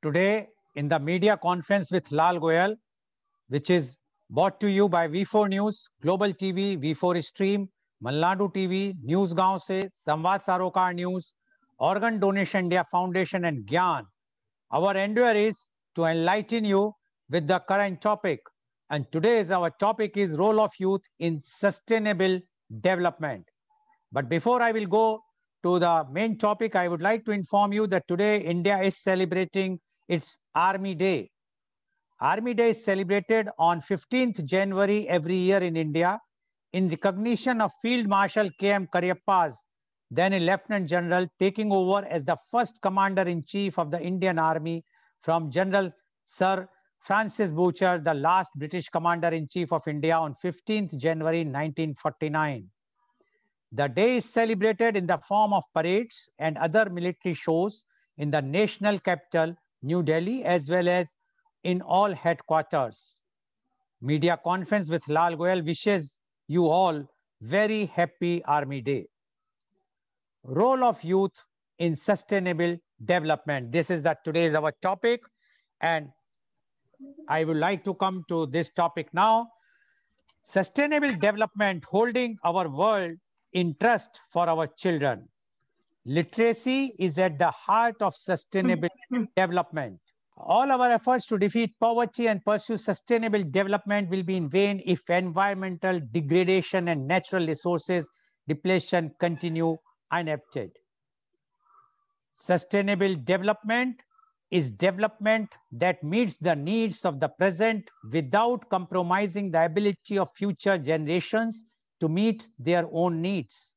Today in the media conference with Lal Goyal, which is brought to you by V4 News, Global TV, V4 Stream, Malnadu TV, Newsgaon Se, Samvad Sarokar News, Organ Donation India Foundation and Gyan. Our endeavor is to enlighten you with the current topic. And today's our topic is role of youth in sustainable development. But before I will go to the main topic, I would like to inform you that today India is celebrating its Army Day. Army Day is celebrated on 15th January every year in India in recognition of Field Marshal K.M. Cariappa's, then a Lieutenant General, taking over as the first Commander-in-Chief of the Indian Army from General Sir Francis Boucher, the last British Commander-in-Chief of India on 15th January 1949. The day is celebrated in the form of parades and other military shows in the national capital, New Delhi, as well as in all headquarters. Media conference with Lal Goyal wishes you all very happy Army Day. Role of youth in sustainable development. This is today's our topic, and I would like to come to this topic now. Sustainable development, holding our world in trust for our children. Literacy is at the heart of sustainable development. All our efforts to defeat poverty and pursue sustainable development will be in vain if environmental degradation and natural resources depletion continue unabated. Sustainable development is development that meets the needs of the present without compromising the ability of future generations to meet their own needs.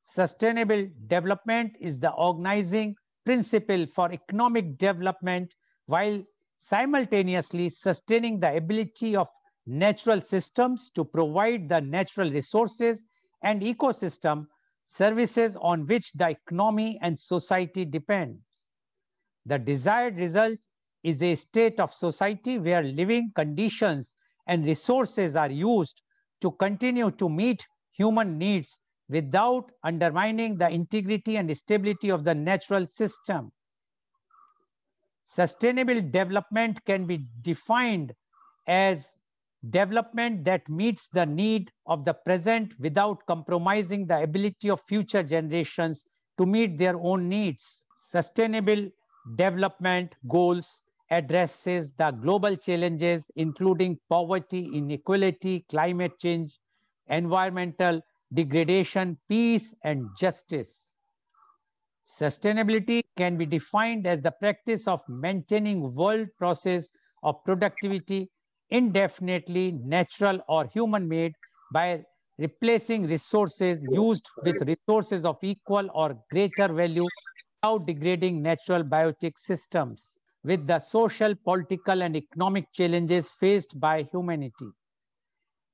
Sustainable development is the organizing principle for economic development while simultaneously sustaining the ability of natural systems to provide the natural resources and ecosystem services on which the economy and society depend. The desired result is a state of society where living conditions and resources are used to continue to meet human needs without undermining the integrity and stability of the natural system. Sustainable development can be defined as development that meets the need of the present without compromising the ability of future generations to meet their own needs. Sustainable development goals addresses the global challenges including poverty, inequality, climate change, environmental degradation, peace, and justice. Sustainability can be defined as the practice of maintaining world process of productivity indefinitely, natural or human-made, by replacing resources used with resources of equal or greater value without degrading natural biotic systems, with the social, political, and economic challenges faced by humanity.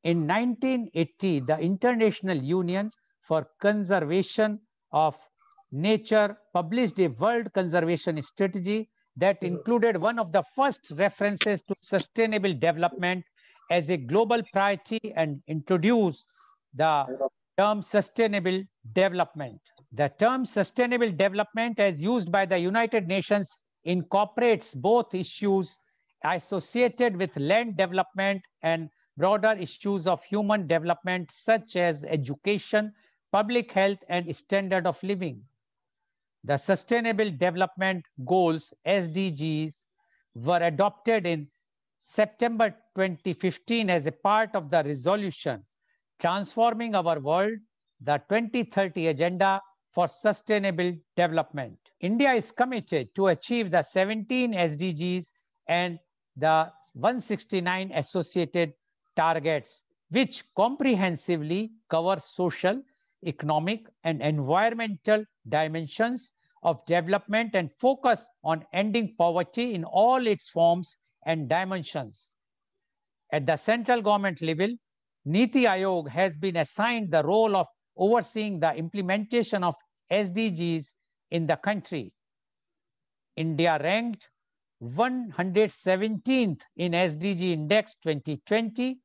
In 1980, the International Union for Conservation of Nature published a World Conservation Strategy that included one of the first references to sustainable development as a global priority and introduced the term sustainable development. The term sustainable development, as used by the United Nations, incorporates both issues associated with land development and broader issues of human development such as education, public health, and standard of living. The Sustainable Development Goals, SDGs, were adopted in September 2015 as a part of the resolution Transforming Our World, the 2030 Agenda for Sustainable Development. India is committed to achieve the 17 SDGs and the 169 associated targets, which comprehensively cover social, economic, and environmental dimensions of development and focus on ending poverty in all its forms and dimensions. At the central government level, Niti Aayog has been assigned the role of overseeing the implementation of SDGs in the country. India ranked 117th in SDG Index 2020,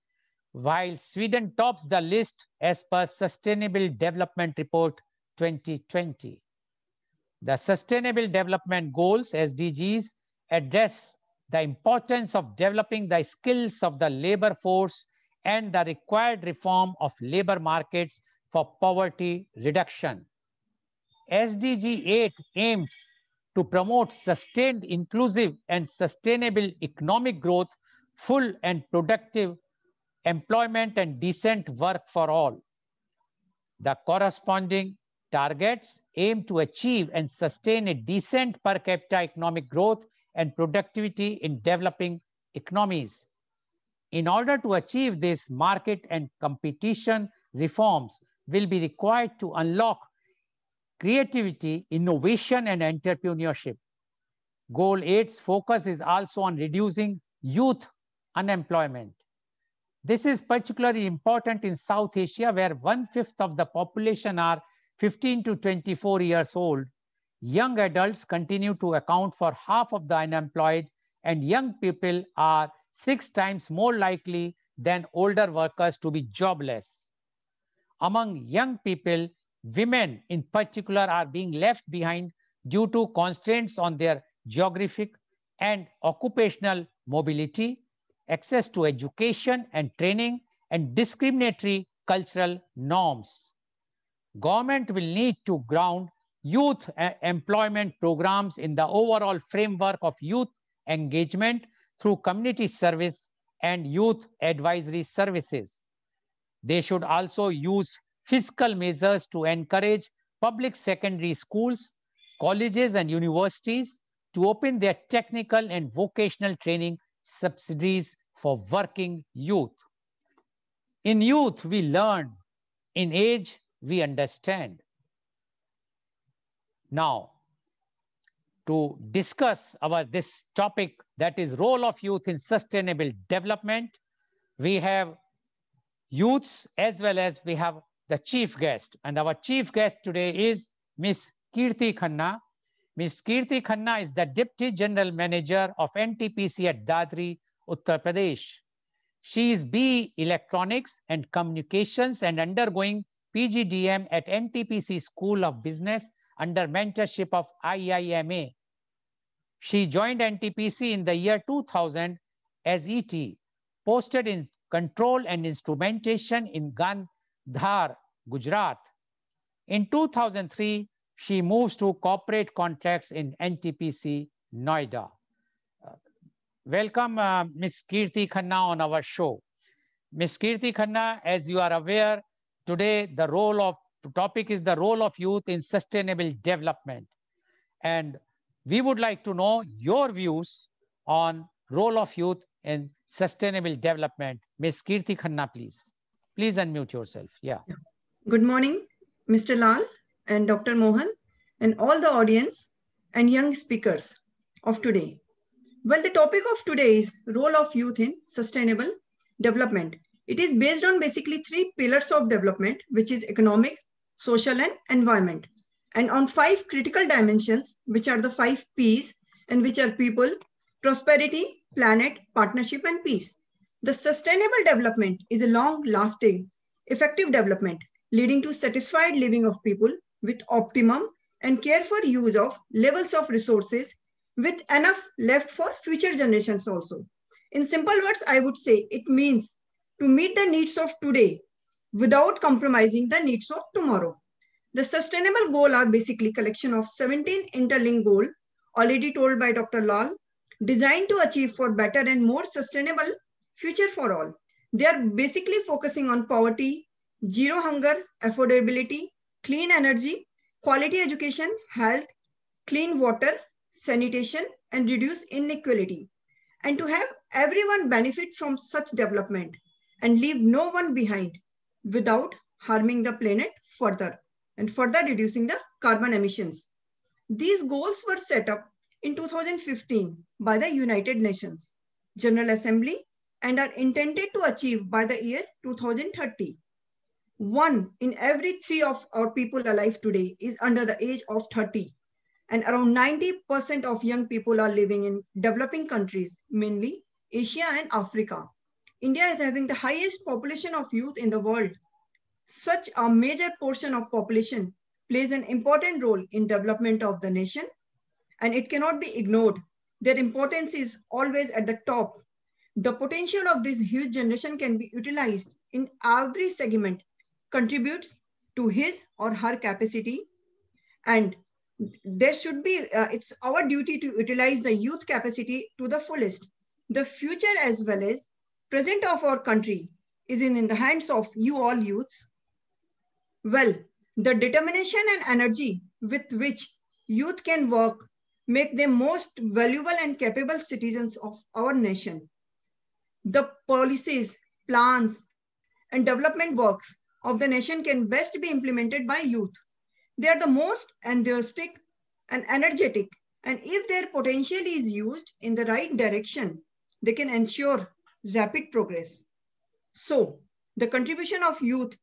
while Sweden tops the list as per Sustainable Development Report 2020. The Sustainable Development Goals, SDGs, address the importance of developing the skills of the labor force and the required reform of labor markets for poverty reduction. SDG 8 aims to promote sustained, inclusive, and sustainable economic growth, full and productive employment, and decent work for all. The corresponding targets aim to achieve and sustain a decent per capita economic growth and productivity in developing economies. In order to achieve this, market and competition reforms will be required to unlock creativity, innovation, and entrepreneurship. Goal 8's focus is also on reducing youth unemployment. This is particularly important in South Asia, where 1/5 of the population are 15 to 24 years old. Young adults continue to account for half of the unemployed, and young people are 6 times more likely than older workers to be jobless. Among young people, women in particular are being left behind due to constraints on their geographic and occupational mobility, access to education and training, and discriminatory cultural norms. Government will need to ground youth employment programs in the overall framework of youth engagement through community service and youth advisory services. They should also use fiscal measures to encourage public secondary schools, colleges, and universities to open their technical and vocational training subsidies for working youth. In youth, we learn. In age, we understand. Now, to discuss this topic, that is role of youth in sustainable development, we have youths as well as we have the chief guest. And our chief guest today is Ms. Kirti Khanna. Ms. Kirti Khanna is the Deputy General Manager of NTPC at Dadri, Uttar Pradesh. She is BE Electronics and Communications and undergoing PGDM at NTPC School of Business under mentorship of IIMA. She joined NTPC in the year 2000 as ET, posted in Control and Instrumentation in Gandhar, Gujarat. In 2003, she moves to corporate contracts in NTPC, Noida. Welcome, Ms. Kirti Khanna on our show. Ms. Kirti Khanna, as you are aware, today the topic is the role of youth in sustainable development. And we would like to know your views on role of youth in sustainable development. Ms. Kirti Khanna, please. Please unmute yourself. Yeah. Good morning, Mr. Lal and Dr. Mohan and all the audience and young speakers of today. Well, the topic of today is role of youth in sustainable development. It is based on basically 3 pillars of development, which is economic, social, and environment, and on 5 critical dimensions, which are the 5 P's, and which are people, prosperity, planet, partnership, and peace. The sustainable development is a long-lasting, effective development leading to satisfied living of people with optimum and careful use of levels of resources with enough left for future generations also. In simple words, I would say it means to meet the needs of today without compromising the needs of tomorrow. The sustainable goals are basically collection of 17 interlinked goals, already told by Dr. Lal, designed to achieve for better and more sustainable future for all. They are basically focusing on poverty, zero hunger, affordability, clean energy, quality education, health, clean water, sanitation, and reduce inequality. And to have everyone benefit from such development and leave no one behind without harming the planet further and further reducing the carbon emissions. These goals were set up in 2015 by the United Nations General Assembly and are intended to achieve by the year 2030. 1 in every 3 of our people alive today is under the age of 30. And around 90% of young people are living in developing countries, mainly Asia and Africa. India is having the highest population of youth in the world. Such a major portion of population plays an important role in development of the nation, and it cannot be ignored. Their importance is always at the top. The potential of this huge generation can be utilized in every segment, contributes to his or her capacity, and there should be, it's our duty to utilize the youth capacity to the fullest. The future as well as present of our country is in the hands of you all youths. Well, the determination and energy with which youth can work make them most valuable and capable citizens of our nation. The policies, plans, and development works of the nation can best be implemented by youth. They are the most enthusiastic and energetic, and if their potential is used in the right direction, they can ensure rapid progress. So, the contribution of youth,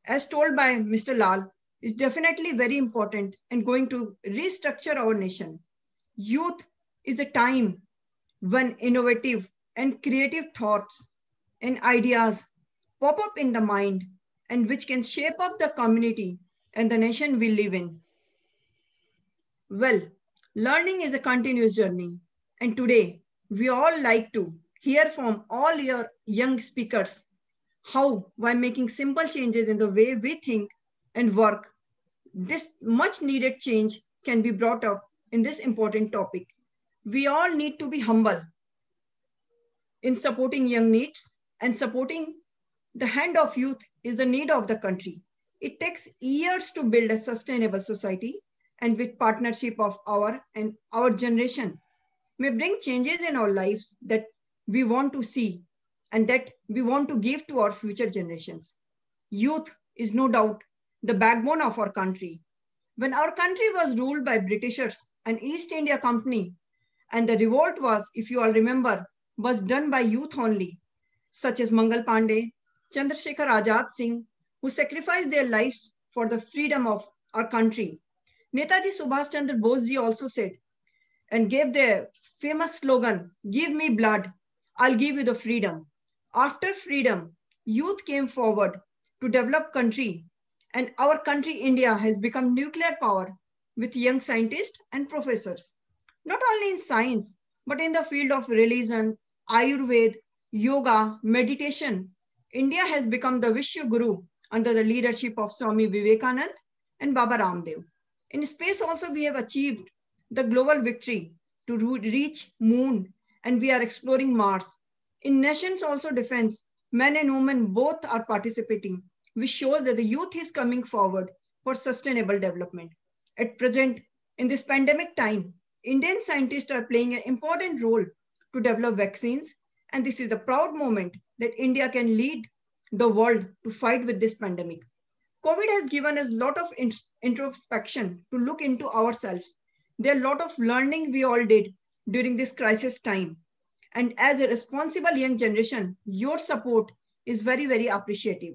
as told by Mr. Lal, is definitely very important and going to restructure our nation. Youth is the time when innovative and creative thoughts and ideas pop up in the mind and which can shape up the community and the nation we live in. Well, learning is a continuous journey, and today we all like to hear from all your young speakers how, by making simple changes in the way we think and work, this much needed change can be brought up in this important topic. We all need to be humble in supporting young needs, and supporting the hand of youth is the need of the country. It takes years to build a sustainable society, and with partnership of our generation may bring changes in our lives that we want to see and that we want to give to our future generations. Youth is no doubt the backbone of our country. When our country was ruled by Britishers and East India Company, and the revolt was, if you all remember, was done by youth only, such as Mangal Pandey, Chandrasekhar Azad Singh, who sacrificed their lives for the freedom of our country. Netaji Subhash Chandra Bose ji also said and gave their famous slogan, "Give me blood, I'll give you the freedom." After freedom, youth came forward to develop country, and our country, India, has become nuclear power with young scientists and professors. Not only in science, but in the field of religion, Ayurveda, yoga, meditation, India has become the Vishwa Guru under the leadership of Swami Vivekanand and Baba Ramdev. In space also, we have achieved the global victory to reach moon, and we are exploring Mars. In nations also defense, men and women both are participating, which shows that the youth is coming forward for sustainable development. At present, in this pandemic time, Indian scientists are playing an important role to develop vaccines, and this is the proud moment that India can lead the world to fight with this pandemic. COVID has given us a lot of introspection to look into ourselves. There are a lot of learning we all did during this crisis time. And as a responsible young generation, your support is very, very appreciative.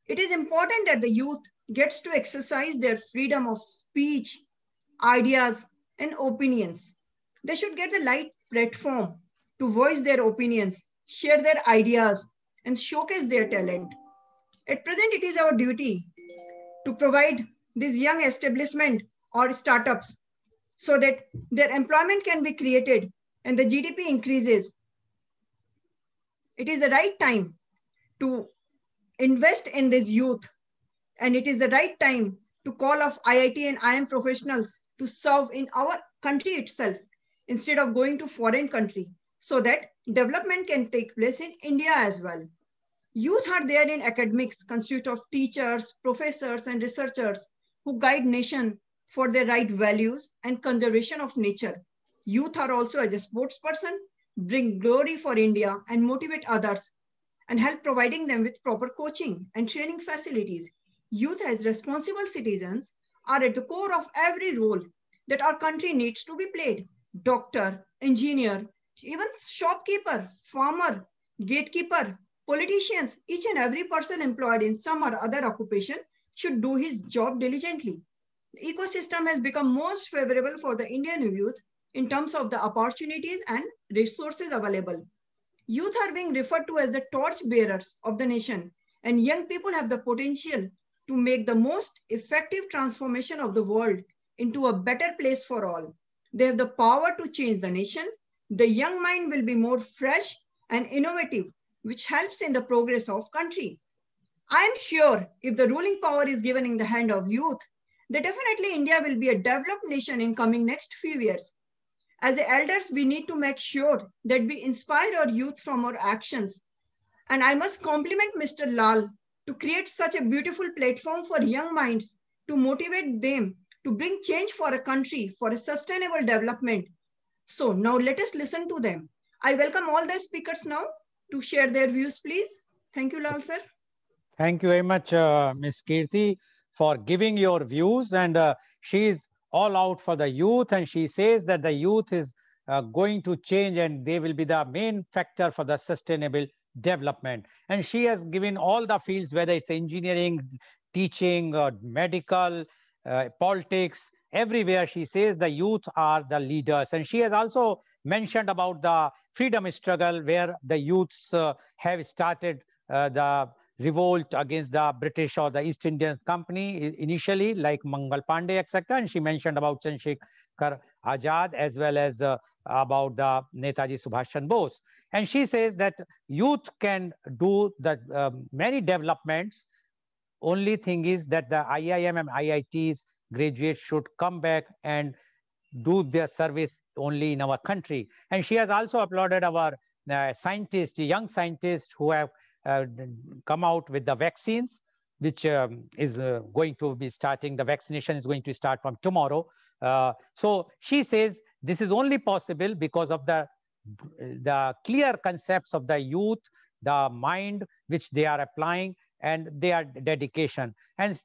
It is important that the youth gets to exercise their freedom of speech, ideas, and opinions. They should get the right platform to voice their opinions, share their ideas, and showcase their talent. At present, it is our duty to provide these young establishment or startups so that their employment can be created and the GDP increases. It is the right time to invest in this youth, and it is the right time to call off IIT and IIM professionals to serve in our country itself instead of going to foreign country, so that development can take place in India as well. Youth are there in academics, consist of teachers, professors, and researchers who guide nation for their right values and conservation of nature. Youth are also as a sports person, bring glory for India and motivate others and help providing them with proper coaching and training facilities. Youth as responsible citizens are at the core of every role that our country needs to be played. Doctor, engineer, even shopkeeper, farmer, gatekeeper, politicians, each and every person employed in some or other occupation should do his job diligently. The ecosystem has become most favorable for the Indian youth in terms of the opportunities and resources available. Youth are being referred to as the torch bearers of the nation, and young people have the potential to make the most effective transformation of the world into a better place for all. They have the power to change the nation. The young mind will be more fresh and innovative, which helps in the progress of country. I am sure if the ruling power is given in the hand of youth, then definitely India will be a developed nation in coming next few years. As the elders, we need to make sure that we inspire our youth from our actions. And I must compliment Mr. Lal to create such a beautiful platform for young minds to motivate them to bring change for a country, for a sustainable development. So now let us listen to them. I welcome all the speakers now to share their views, please. Thank you, Lal sir. Thank you very much, Ms. Kirti, for giving your views. And she is all out for the youth. And she says that the youth is going to change and they will be the main factor for the sustainable development. And she has given all the fields, whether it's engineering, teaching, medical, politics, everywhere. She says the youth are the leaders. And she has also mentioned about the freedom struggle where the youths have started the revolt against the British or the East Indian Company initially, like Mangal Pandey, etc. And she mentioned about Chandrasekhar Azad as well as about the Netaji Subhash Chandra Bose. And she says that youth can do the many developments. Only thing is that the IIM and IITs graduates should come back and do their service only in our country. And she has also applauded our scientists, young scientists who have come out with the vaccines, which is going to be starting. The vaccination is going to start from tomorrow. So she says this is only possible because of the clear concepts of the youth, the mind which they are applying, and their dedication. And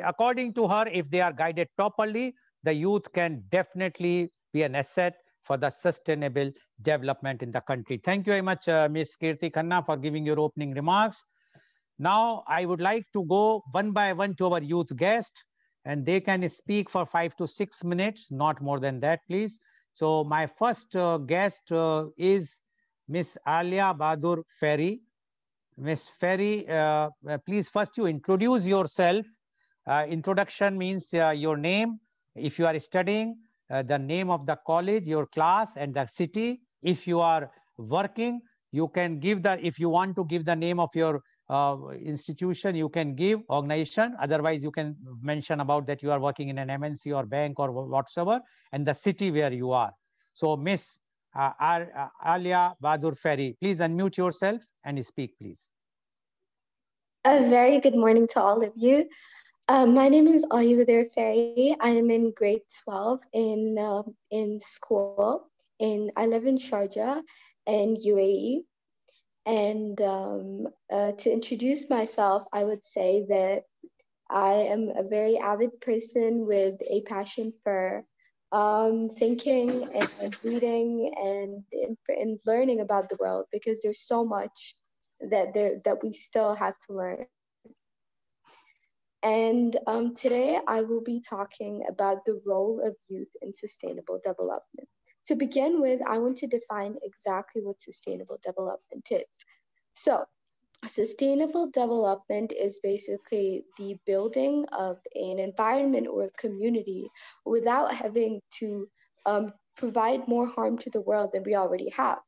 according to her, if they are guided properly, the youth can definitely be an asset for the sustainable development in the country. Thank you very much, Ms. Kirti Khanna, for giving your opening remarks. Now, I would like to go one by one to our youth guest, and they can speak for 5 to 6 minutes, not more than that, please. So my first guest is Ms. Alia Bahadur Ferry. Ms. Ferry, please first you introduce yourself. Introduction means your name, if you are studying, the name of the college, your class, and the city. If you are working, you can give if you want to give the name of your institution, you can give organization. Otherwise, you can mention about that you are working in an MNC or bank or whatsoever, and the city where you are. So, Miss Alia Bahadur Ferry, please unmute yourself and speak, please. A very good morning to all of you. My name is Alia Ferry. I am in grade 12 in school. I live in Sharjah in UAE. And to introduce myself, I would say that I am a very avid person with a passion for thinking and reading and learning about the world, because there's so much that we still have to learn. And today I will be talking about the role of youth in sustainable development. To begin with, I want to define exactly what sustainable development is. So, sustainable development is basically the building of an environment or a community without having to provide more harm to the world than we already have.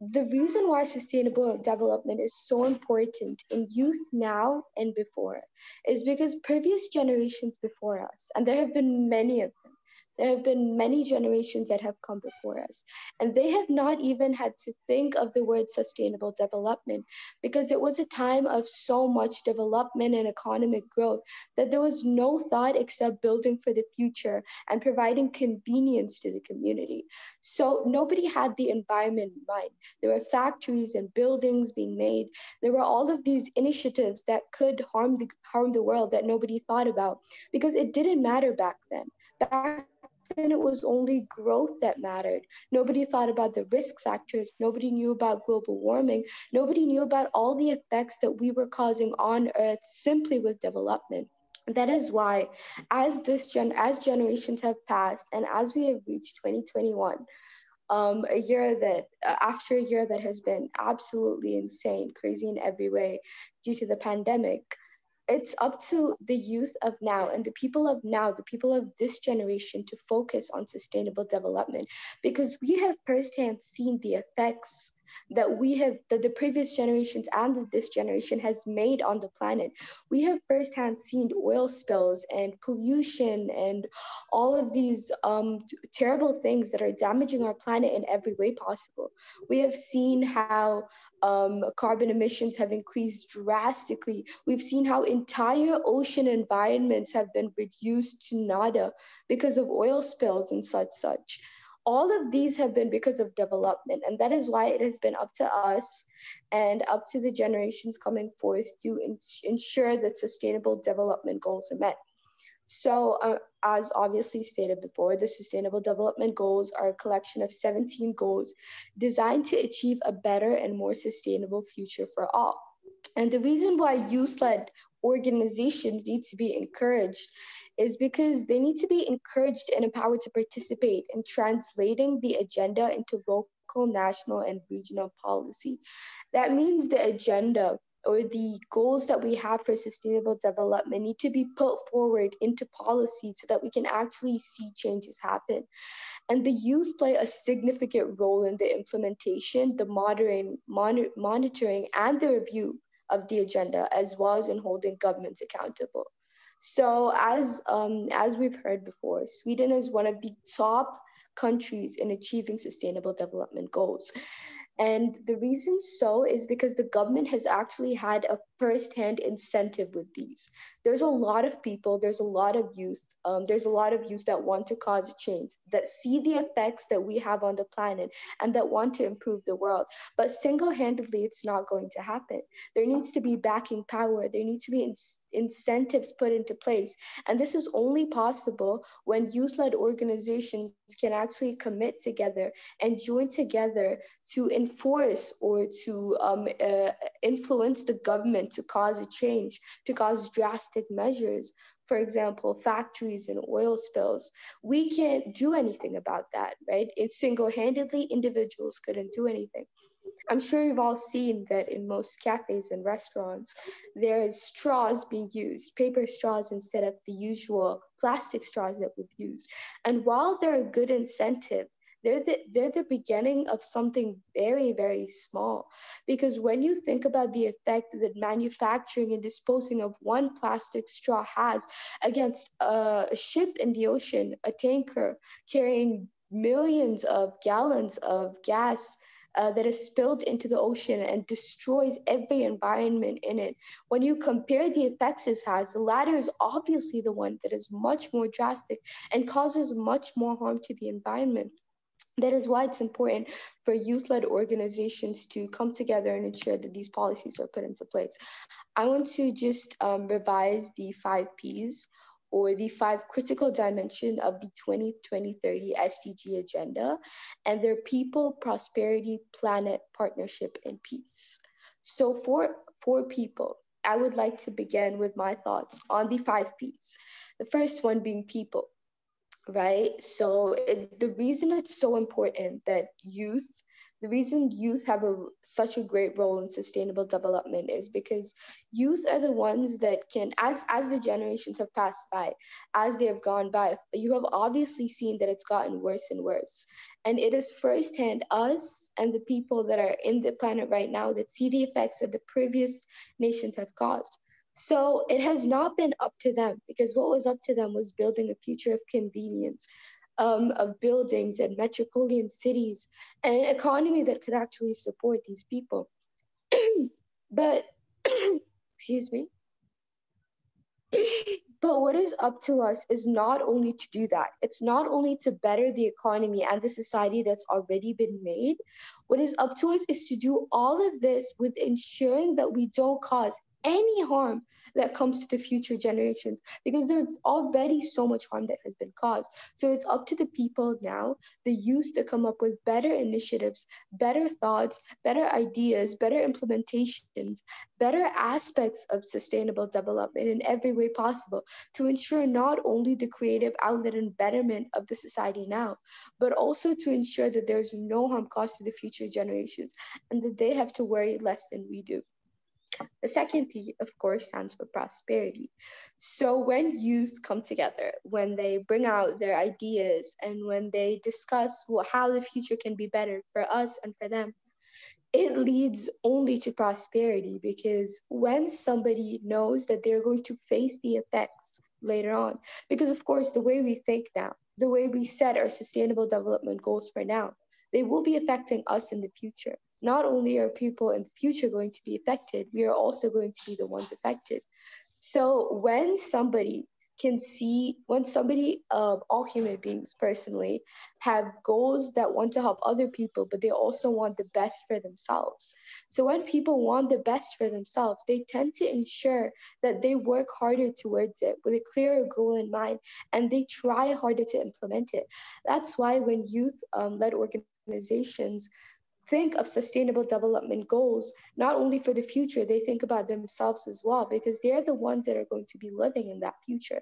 The reason why sustainable development is so important in youth now and before is because previous generations before us, and there have been many of them, there have been many generations that have come before us, and they have not even had to think of the word sustainable development, because it was a time of so much development and economic growth that there was no thought except building for the future and providing convenience to the community. So nobody had the environment in mind. There were factories and buildings being made. There were all of these initiatives that could harm the world that nobody thought about, because it didn't matter back then. Back then, it was only growth that mattered. Nobody thought about the risk factors. Nobody knew about global warming. Nobody knew about all the effects that we were causing on Earth simply with development. That is why, as generations have passed, and as we have reached 2021, after a year that has been absolutely insane, crazy in every way due to the pandemic, it's up to the youth of now and the people of now, the people of this generation, to focus on sustainable development, because we have firsthand seen the effects that the previous generations and that this generation has made on the planet. We have firsthand seen oil spills and pollution and all of these terrible things that are damaging our planet in every way possible. We have seen how carbon emissions have increased drastically. We've seen how entire ocean environments have been reduced to nada because of oil spills and such. All of these have been because of development, and that is why it has been up to us and up to the generations coming forth to ensure that sustainable development goals are met. So, as obviously stated before, the Sustainable Development Goals are a collection of 17 goals designed to achieve a better and more sustainable future for all. And the reason why youth led organizations need to be encouraged is because they need to be encouraged and empowered to participate in translating the agenda into local, national, and regional policy. That means the agenda or the goals that we have for sustainable development need to be put forward into policy so that we can actually see changes happen. And the youth play a significant role in the implementation, the monitoring, and the review of the agenda, as well as in holding governments accountable. So, as we've heard before, Sweden is one of the top countries in achieving sustainable development goals. And the reason so is because the government has actually had a first-hand incentive with these. There's a lot of people, there's a lot of youth that want to cause change, that see the effects that we have on the planet and that want to improve the world. But single-handedly, it's not going to happen. There needs to be backing power. There needs to be incentives put into place. And this is only possible when youth-led organizations can actually commit together and join together to enforce or to influence the government to cause a change, to cause drastic measures. For example, factories and oil spills. We can't do anything about that, right? It's single-handedly, individuals couldn't do anything. I'm sure you've all seen that in most cafes and restaurants, there's straws being used, paper straws instead of the usual plastic straws that we've used. And while they're a good incentive, they're the beginning of something very, very small. Because when you think about the effect that manufacturing and disposing of one plastic straw has against a ship in the ocean, a tanker carrying millions of gallons of gas that is spilled into the ocean and destroys every environment in it. When you compare the effects it has, the latter is obviously the one that is much more drastic and causes much more harm to the environment. That is why it's important for youth-led organizations to come together and ensure that these policies are put into place. I want to just revise the 5 Ps, or the 5 critical dimensions of the 2030 SDG agenda, and their people, prosperity, planet, partnership, and peace. So for people, I would like to begin with my thoughts on the 5 Ps. The first one being people, right? So the reason it's so important that the reason youth have such a great role in sustainable development is because youth are the ones that can, as the generations have passed by, as they have gone by, you have obviously seen that it's gotten worse and worse. And it is firsthand us and the people that are in the planet right now that see the effects that the previous nations have caused. So it has not been up to them, because what was up to them was building a future of convenience, of buildings and metropolitan cities, and an economy that could actually support these people. But, excuse me. But what is up to us is not only to do that, it's not only to better the economy and the society that's already been made. What is up to us is to do all of this with ensuring that we don't cause any harm that comes to the future generations, because there's already so much harm that has been caused. So it's up to the people now, the youth, to come up with better initiatives, better thoughts, better ideas, better implementations, better aspects of sustainable development in every way possible, to ensure not only the creative outlet and betterment of the society now, but also to ensure that there's no harm caused to the future generations and that they have to worry less than we do. The second P, of course, stands for prosperity. So when youth come together, when they bring out their ideas, and when they discuss how the future can be better for us and for them, it leads only to prosperity, because when somebody knows that they're going to face the effects later on, because of course, the way we think now, the way we set our sustainable development goals for now, they will be affecting us in the future. Not only are people in the future going to be affected, we are also going to be the ones affected. So when somebody can see, when somebody, all human beings personally, have goals that want to help other people, but they also want the best for themselves. So when people want the best for themselves, they tend to ensure that they work harder towards it with a clearer goal in mind, and they try harder to implement it. That's why when youth led organizations think of sustainable development goals, not only for the future, they think about themselves as well, because they're the ones that are going to be living in that future.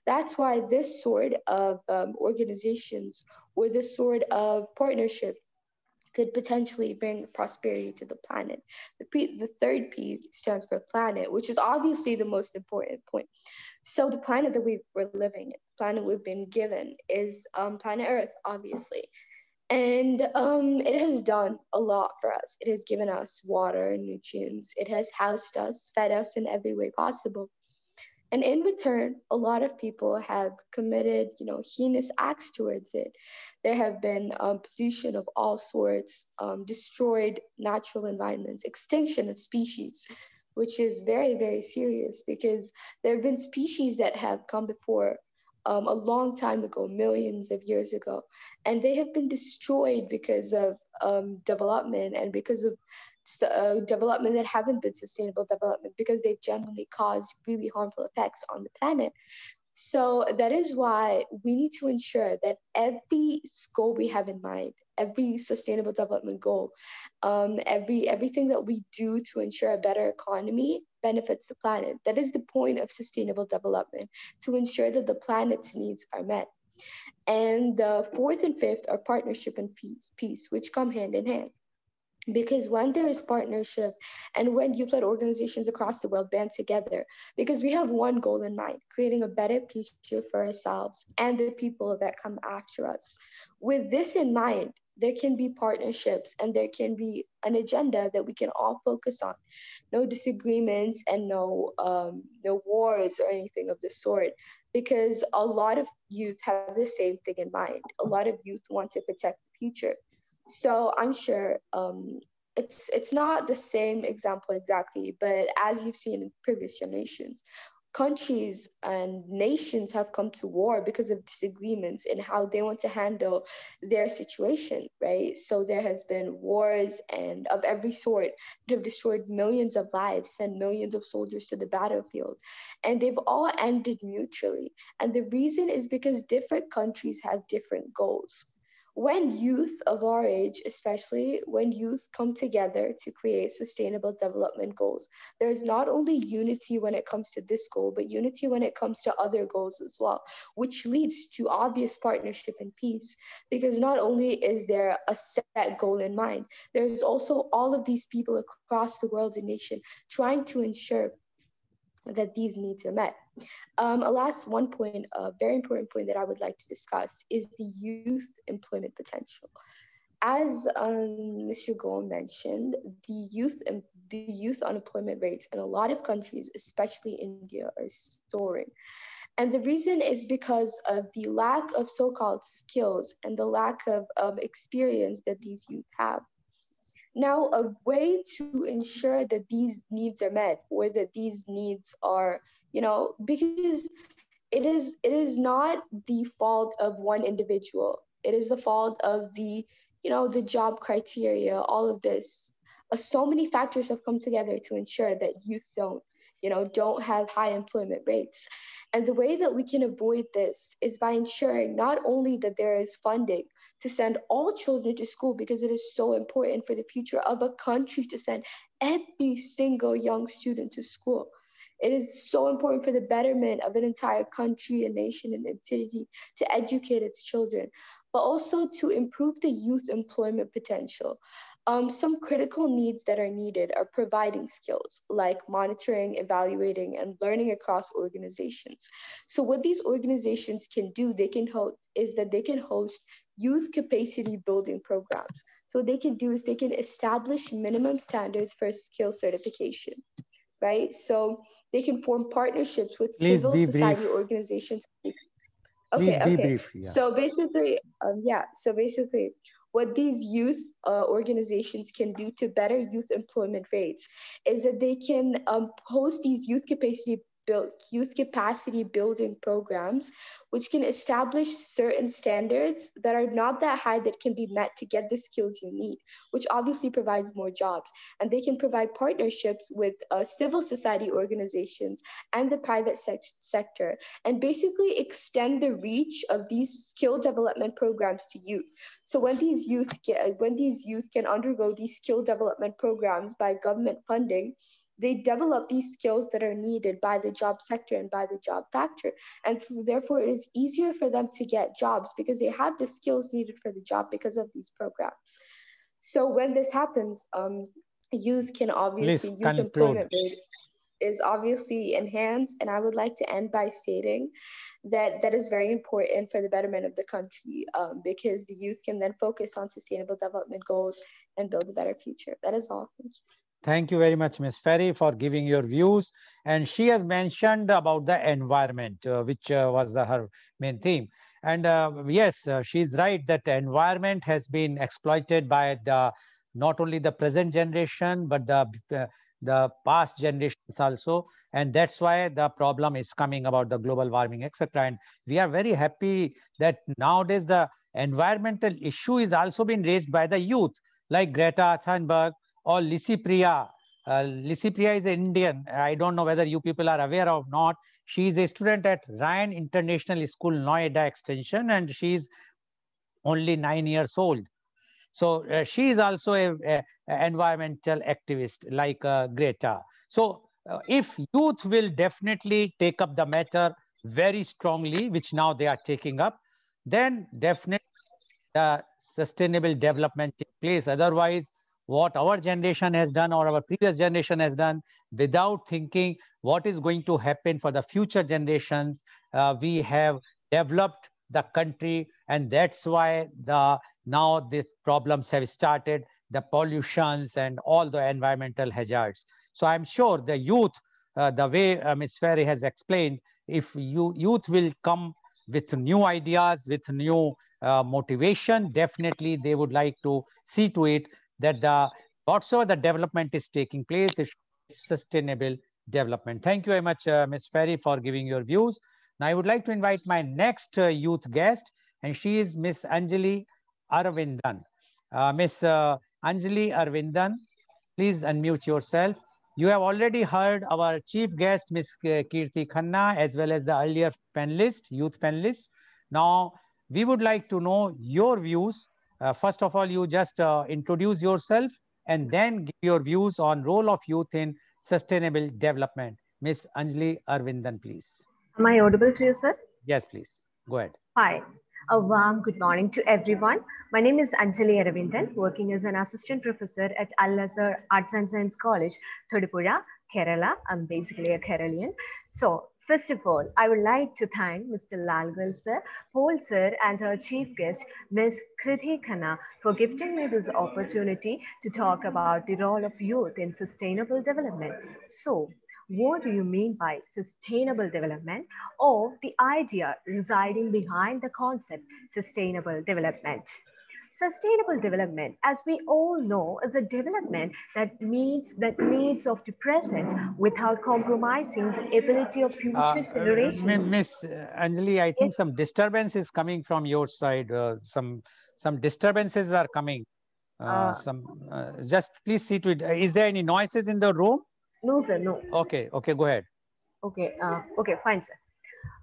That's why this sort of organizations, or this sort of partnership, could potentially bring prosperity to the planet. The third P stands for planet, which is obviously the most important point. So the planet that we're living in, the planet we've been given, is planet Earth, obviously. And it has done a lot for us. It has given us water, nutrients. It has housed us, fed us in every way possible. And in return, a lot of people have committed, heinous acts towards it. There have been pollution of all sorts, destroyed natural environments, extinction of species, which is very, very serious, because there have been species that have come before a long time ago, millions of years ago, and they have been destroyed because of development, and because of development that haven't been sustainable development, because they've generally caused really harmful effects on the planet. So that is why we need to ensure that every goal we have in mind, every sustainable development goal, everything that we do to ensure a better economy benefits the planet. That is the point of sustainable development, to ensure that the planet's needs are met. And the fourth and fifth are partnership and peace, which come hand in hand. Because when there is partnership, and when youth-led organizations across the world band together, because we have one goal in mind, creating a better future for ourselves and the people that come after us. With this in mind, there can be partnerships, and there can be an agenda that we can all focus on. No disagreements, and no wars or anything of the sort, because a lot of youth have the same thing in mind. A lot of youth want to protect the future. So I'm sure it's not the same example exactly, but as you've seen in previous generations, countries and nations have come to war because of disagreements in how they want to handle their situation, right? So there has been wars and of every sort that have destroyed millions of lives, sent millions of soldiers to the battlefield, and they've all ended mutually. And the reason is because different countries have different goals. When youth of our age, especially when youth come together to create sustainable development goals, there's not only unity when it comes to this goal, but unity when it comes to other goals as well, which leads to obvious partnership and peace. Because not only is there a set goal in mind, there's also all of these people across the world and nation trying to ensure that these needs are met. A last one point, a very important point that I would like to discuss is the youth employment potential. As Mr. Goel mentioned, the youth unemployment rates in a lot of countries, especially India, are soaring. And the reason is because of the lack of so-called skills and the lack of experience that these youth have. Now, a way to ensure that these needs are met, or that these needs are, because it is not the fault of one individual. It is the fault of the job criteria, all of this. So many factors have come together to ensure that youth don't have high employment rates. And the way that we can avoid this is by ensuring not only that there is funding to send all children to school, because it is so important for the future of a country to send every single young student to school. It is so important for the betterment of an entire country, a nation, and entity to educate its children, but also to improve the youth employment potential. Some critical needs that are needed are providing skills like monitoring, evaluating, and learning across organizations. So what these organizations can do, they can host youth capacity building programs. So what they can do is they can establish minimum standards for skill certification, right? So they can form partnerships with Please civil be society brief. organizations. Please be Okay. brief. Yeah. So basically, what these youth organizations can do to better youth employment rates is that they can host these youth capacity building programs, which can establish certain standards that are not that high that can be met to get the skills you need, which obviously provides more jobs. And they can provide partnerships with civil society organizations and the private sector, and basically extend the reach of these skill development programs to youth. So when these youth can undergo these skill development programs by government funding, they develop these skills that are needed by the job sector and by the job factor. And therefore, it is easier for them to get jobs because they have the skills needed for the job because of these programs. So when this happens, youth Please employment conclude. rate is obviously enhanced. And I would like to end by stating that that is very important for the betterment of the country, because the youth can then focus on sustainable development goals and build a better future. That is all. Thank you. Thank you very much, Ms. Ferry, for giving your views. And she has mentioned about the environment, which was her main theme. And yes, she's right that the environment has been exploited by not only the present generation, but the past generations also. And that's why the problem is coming about the global warming, etc. And we are very happy that nowadays the environmental issue is also being raised by the youth, like Greta Thunberg, or Lissy Priya. Lissy Priya is an Indian. I don't know whether you people are aware or not. She is a student at Ryan International School, Noida Extension, and she is only 9 years old. So she is also a environmental activist like Greta. So if youth will definitely take up the matter very strongly, which now they are taking up, then definitely the sustainable development take place. Otherwise, what our generation has done or our previous generation has done without thinking what is going to happen for the future generations, we have developed the country, and that's why now these problems have started, the pollutions and all the environmental hazards. So I'm sure the youth, the way Ms. Ferry has explained, if youth will come with new ideas, with new motivation, definitely they would like to see to it that whatsoever the development is taking place is sustainable development. Thank you very much, Ms. Ferry, for giving your views. Now I would like to invite my next youth guest, and she is Ms. Anjali Aravindan. Ms. Anjali Aravindan, please unmute yourself. You have already heard our chief guest, Ms. Kirti Khanna, as well as the earlier panelist, youth panelist. Now, we would like to know your views. First of all, you just introduce yourself and then give your views on role of youth in sustainable development. Ms. Anjali Aravindan, please. Am I audible to you, sir? Yes, please. Go ahead. Hi. A warm good morning to everyone. My name is Anjali Aravindan, working as an assistant professor at Al-Azhar Arts and Science College, Thodupuzha, Kerala. I'm basically a Keralian. So, first of all, I would like to thank Mr. Lalgul sir, Paul sir, and our chief guest, Ms. Kriti Khanna, for gifting me this opportunity to talk about the role of youth in sustainable development. So, what do you mean by sustainable development, or the idea residing behind the concept sustainable development? Sustainable development, as we all know, is a development that meets the needs of the present without compromising the ability of future generations. Miss Anjali, I think Yes. some disturbance is coming from your side. Some disturbances are coming. Just please see to it. Is there any noises in the room? No, sir, no. Okay, go ahead. Okay, fine, sir.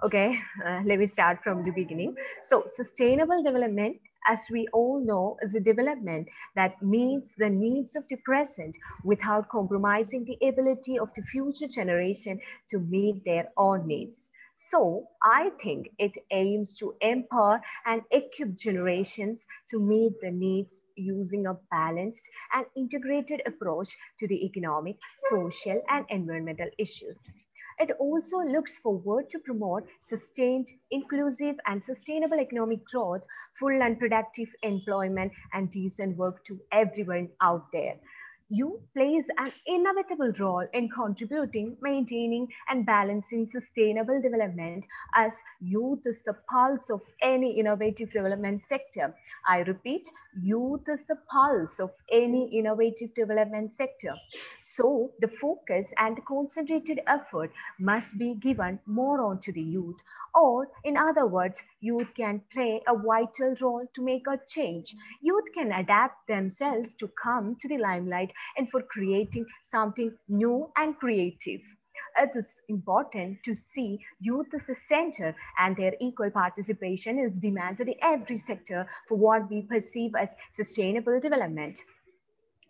Okay, let me start from the beginning. So, sustainable development, as we all know, is a development that meets the needs of the present without compromising the ability of the future generation to meet their own needs. So I think it aims to empower and equip generations to meet the needs using a balanced and integrated approach to the economic, social, and environmental issues. It also looks forward to promote sustained, inclusive, and sustainable economic growth, full and productive employment, and decent work to everyone out there. Youth plays an inevitable role in contributing, maintaining, and balancing sustainable development, as youth is the pulse of any innovative development sector. I repeat, youth is the pulse of any innovative development sector. So the focus and concentrated effort must be given more onto the youth, or in other words, youth can play a vital role to make a change. Youth can adapt themselves to come to the limelight and for creating something new and creative. It is important to see youth as the center, and their equal participation is demanded in every sector for what we perceive as sustainable development.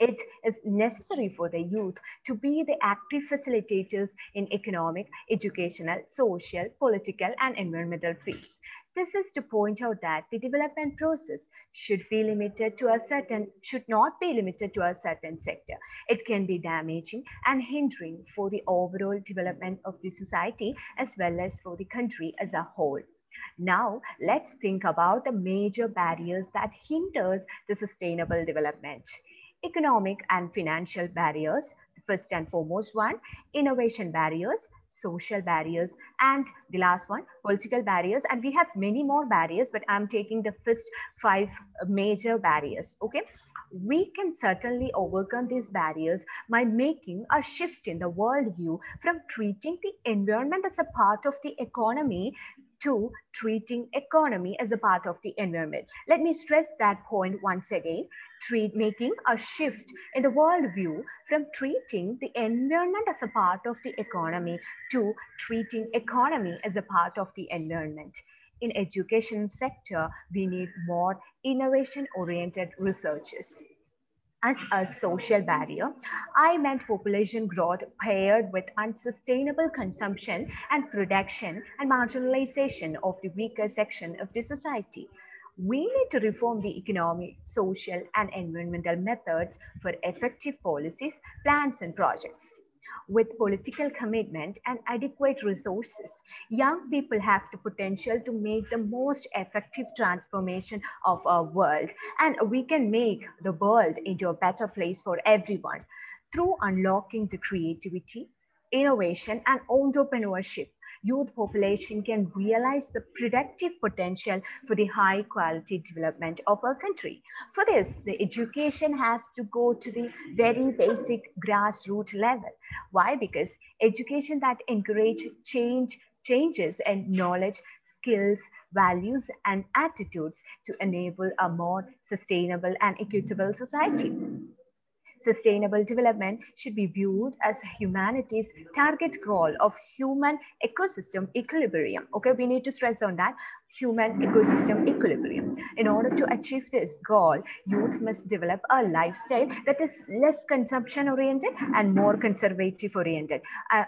It is necessary for the youth to be the active facilitators in economic, educational, social, political, and environmental fields. This is to point out that the development process should not be limited to a certain sector. It can be damaging and hindering for the overall development of the society as well as for the country as a whole. Now, let's think about the major barriers that hinders the sustainable development. Economic and financial barriers, first and foremost one, innovation barriers, social barriers, and the last one, political barriers. And we have many more barriers, but I'm taking the first 5 major barriers, okay? We can certainly overcome these barriers by making a shift in the worldview from treating the environment as a part of the economy to treating economy as a part of the environment. Let me stress that point once again. Making a shift in the worldview from treating the environment as a part of the economy to treating economy as a part of the environment. In education sector, we need more innovation-oriented researchers. As a social barrier, I meant population growth paired with unsustainable consumption and production and marginalization of the weaker section of the society. We need to reform the economic, social, and environmental methods for effective policies, plans, and projects. With political commitment and adequate resources, young people have the potential to make the most effective transformation of our world, and we can make the world into a better place for everyone through unlocking the creativity, innovation, and entrepreneurship. Youth population can realize the productive potential for the high quality development of our country. For this, the education has to go to the very basic grassroots level. Why? Because education that encourages changes and knowledge, skills, values, and attitudes to enable a more sustainable and equitable society. Sustainable development should be viewed as humanity's target goal of human ecosystem equilibrium. Okay, we need to stress on that, human ecosystem equilibrium. In order to achieve this goal, youth must develop a lifestyle that is less consumption oriented and more conservative oriented.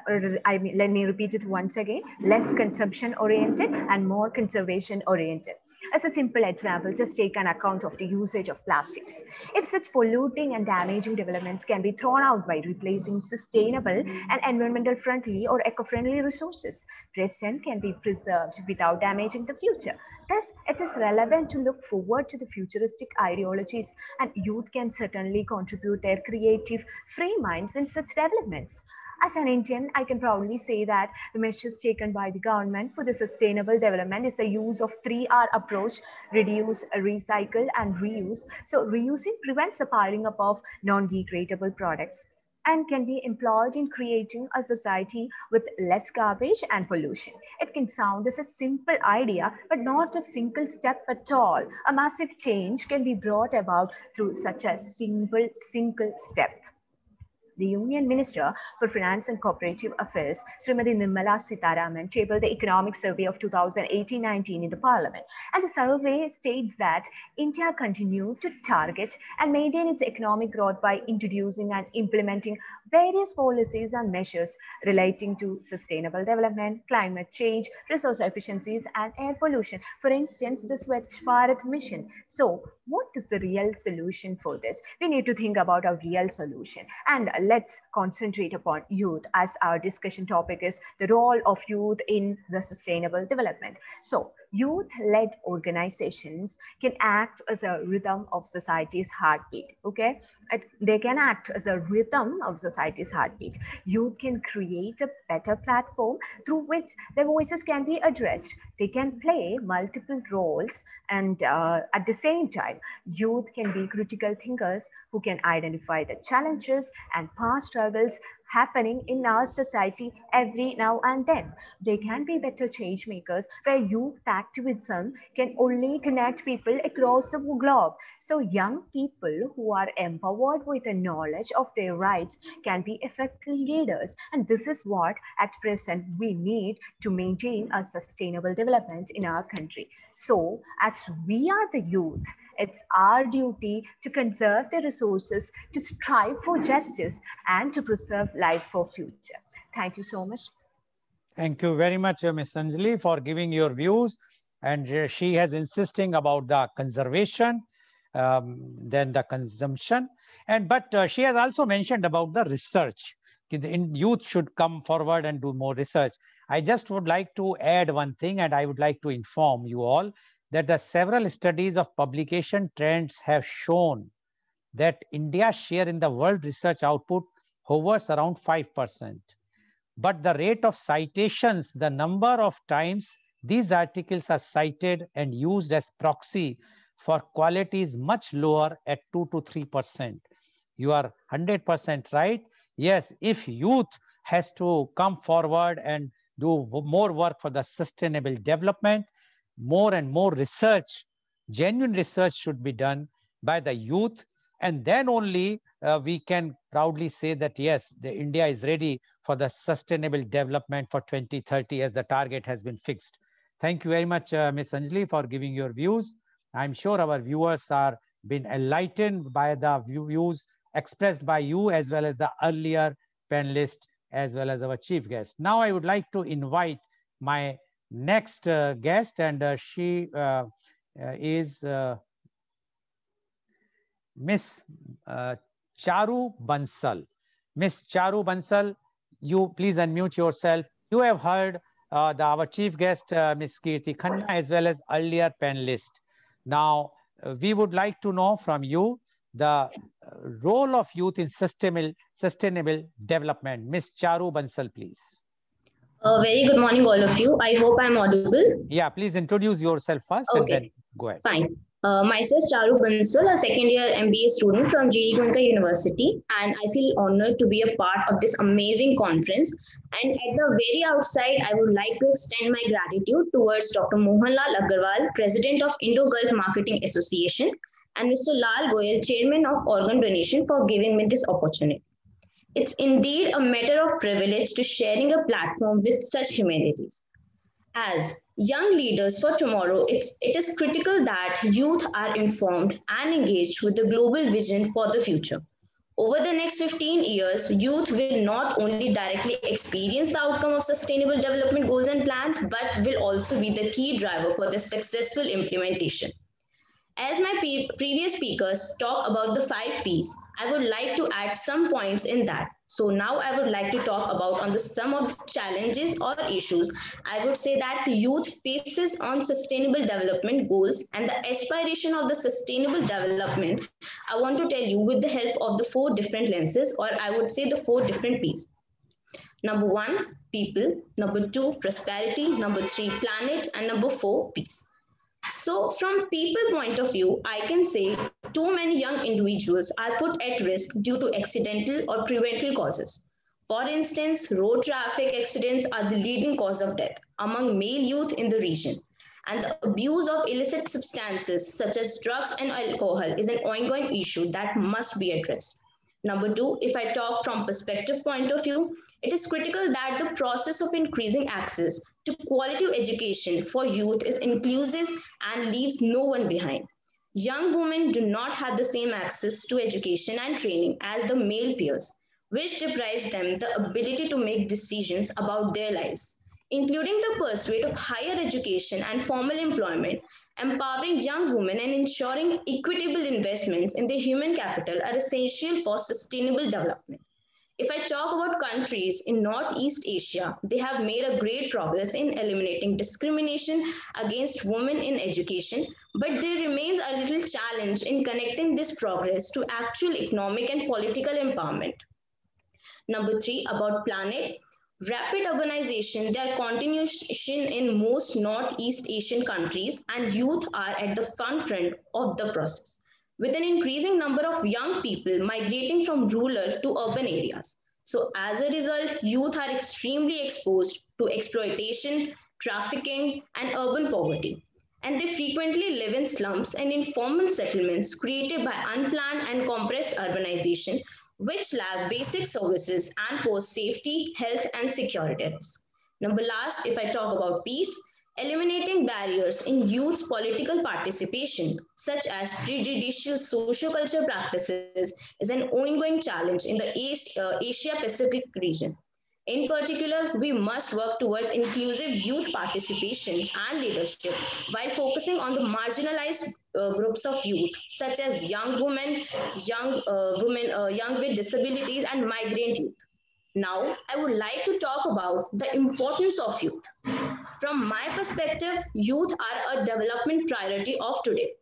Let me repeat it once again, less consumption oriented and more conservation oriented. As a simple example, just take an account of the usage of plastics. If such polluting and damaging developments can be thrown out by replacing sustainable and environmental friendly or eco-friendly resources, present can be preserved without damaging the future. Thus, it is relevant to look forward to the futuristic ideologies, and youth can certainly contribute their creative, free minds in such developments. As an Indian, I can proudly say that the measures taken by the government for the sustainable development is the use of 3R approach: reduce, recycle, and reuse. So reusing prevents the piling up of non-degradable products and can be employed in creating a society with less garbage and pollution. It can sound as a simple idea, but not a single step at all. A massive change can be brought about through such a single step. the Union Minister for Finance and Cooperative Affairs, Srimati Nirmala Sitharaman, tabled the Economic Survey of 2018-19 in the Parliament. And the survey states that India continued to target and maintain its economic growth by introducing and implementing various policies and measures relating to sustainable development, climate change, resource efficiencies, and air pollution. For instance, the Swachh Bharat mission. So, what is the real solution for this? We need to think about a real solution. And let's concentrate upon youth, as our discussion topic is the role of youth in the sustainable development. So, youth-led organizations can act as a rhythm of society's heartbeat. Okay, they can act as a rhythm of society's heartbeat. Youth can create a better platform through which their voices can be addressed. They can play multiple roles, and at the same time, youth can be critical thinkers who can identify the challenges and past struggles happening in our society every now and then. They can be better change makers, where youth activism can only connect people across the globe. So young people who are empowered with the knowledge of their rights can be effective leaders. And this is what at present we need to maintain a sustainable development in our country. So as we are the youth, it's our duty to conserve the resources, to strive for justice, and to preserve life for future. Thank you so much. Thank you very much, Ms. Anjali, for giving your views. And she has insisting about the conservation, then the consumption. But she has also mentioned about the research. Youth should come forward and do more research. I just would like to add one thing, and I would like to inform you all that the several studies of publication trends have shown that India's share in the world research output hovers around 5%. But the rate of citations, the number of times these articles are cited and used as proxy for quality is much lower at 2 to 3%. You are 100% right. Yes, if youth has to come forward and do more work for the sustainable development, more and more research, genuine research should be done by the youth, and then only we can proudly say that yes, India is ready for the sustainable development for 2030 as the target has been fixed. Thank you very much, Ms. Anjali, for giving your views. I'm sure our viewers are been enlightened by the views expressed by you as well as the earlier panelist as well as our chief guest. Now I would like to invite my next guest, and she is Miss Charu Bansal. Miss Charu Bansal, you please unmute yourself. You have heard our chief guest, Miss Kirti Khanna, as well as earlier panelist. Now, we would like to know from you the role of youth in sustainable development. Miss Charu Bansal, please. Very good morning, all of you. I hope I'm audible. Yeah, please introduce yourself first, okay, and then go ahead. Fine. Myself, Charu Bansal, a second-year MBA student from GD Goenka University, and I feel honored to be a part of this amazing conference. And at the very outside, I would like to extend my gratitude towards Dr. Mohanlal Agarwal, President of Indo-Gulf Marketing Association, and Mr. Lal Goyal, Chairman of Organ Donation, for giving me this opportunity. It's indeed a matter of privilege to sharing a platform with such humanities. As young leaders for tomorrow, it is critical that youth are informed and engaged with the global vision for the future. Over the next 15 years, youth will not only directly experience the outcome of sustainable development goals and plans, but will also be the key driver for the successful implementation. As my previous speakers talk about the 5 Ps, I would like to add some points in that. So now I would like to talk about on some of the challenges or issues I would say that the youth faces on sustainable development goals and the aspiration of the sustainable development. I want to tell you with the help of the 4 different lenses, or I would say the 4 different Ps. Number 1, people. Number 2, prosperity. Number 3, planet. And number 4, peace. So from people point of view, I can say too many young individuals are put at risk due to accidental or preventable causes. For instance, road traffic accidents are the leading cause of death among male youth in the region. And the abuse of illicit substances such as drugs and alcohol is an ongoing issue that must be addressed. Number two, if I talk from perspective point of view, it is critical that the process of increasing access to quality education for youth is inclusive and leaves no one behind. Young women do not have the same access to education and training as the male peers, which deprives them the ability to make decisions about their lives, including the pursuit of higher education and formal employment. Empowering young women and ensuring equitable investments in their human capital are essential for sustainable development. If I talk about countries in Northeast Asia, they have made a great progress in eliminating discrimination against women in education, but there remains a little challenge in connecting this progress to actual economic and political empowerment. Number three, about planet. Rapid urbanization, their continuation in most Northeast Asian countries, and youth are at the front of the process, with an increasing number of young people migrating from rural to urban areas. So, as a result, youth are extremely exposed to exploitation, trafficking, and urban poverty. And they frequently live in slums and informal settlements created by unplanned and compressed urbanization, which lack basic services and pose safety, health, and security risks. Number last, if I talk about peace, eliminating barriers in youth's political participation, such as prejudicial socio-cultural practices, is an ongoing challenge in the Asia-Pacific region. In particular, we must work towards inclusive youth participation and leadership while focusing on the marginalized groups of youth, such as young with disabilities, and migrant youth. Now, I would like to talk about the importance of youth. From my perspective, youth are a development priority of today,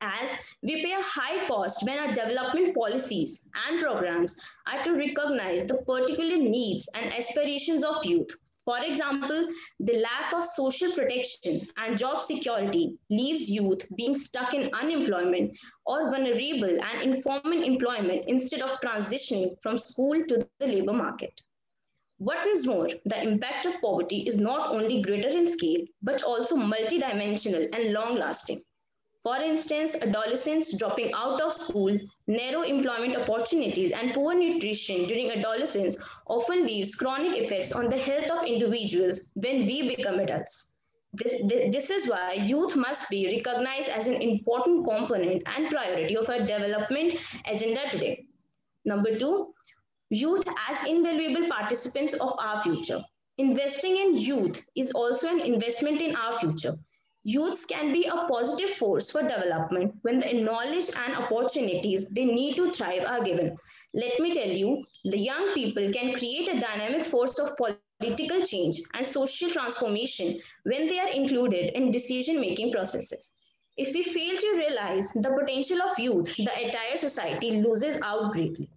as we pay a high cost when our development policies and programs are to recognize the particular needs and aspirations of youth. For example, the lack of social protection and job security leaves youth being stuck in unemployment or vulnerable and informal employment instead of transitioning from school to the labor market. What is more, the impact of poverty is not only greater in scale but also multidimensional and long lasting. For instance, adolescents dropping out of school, narrow employment opportunities, and poor nutrition during adolescence often leaves chronic effects on the health of individuals when we become adults. This is why youth must be recognized as an important component and priority of our development agenda today. Number two, youth as invaluable participants of our future. Investing in youth is also an investment in our future. Youths can be a positive force for development when the knowledge and opportunities they need to thrive are given. Let me tell you, the young people can create a dynamic force of political change and social transformation when they are included in decision making processes. If we fail to realize the potential of youth, the entire society loses out greatly.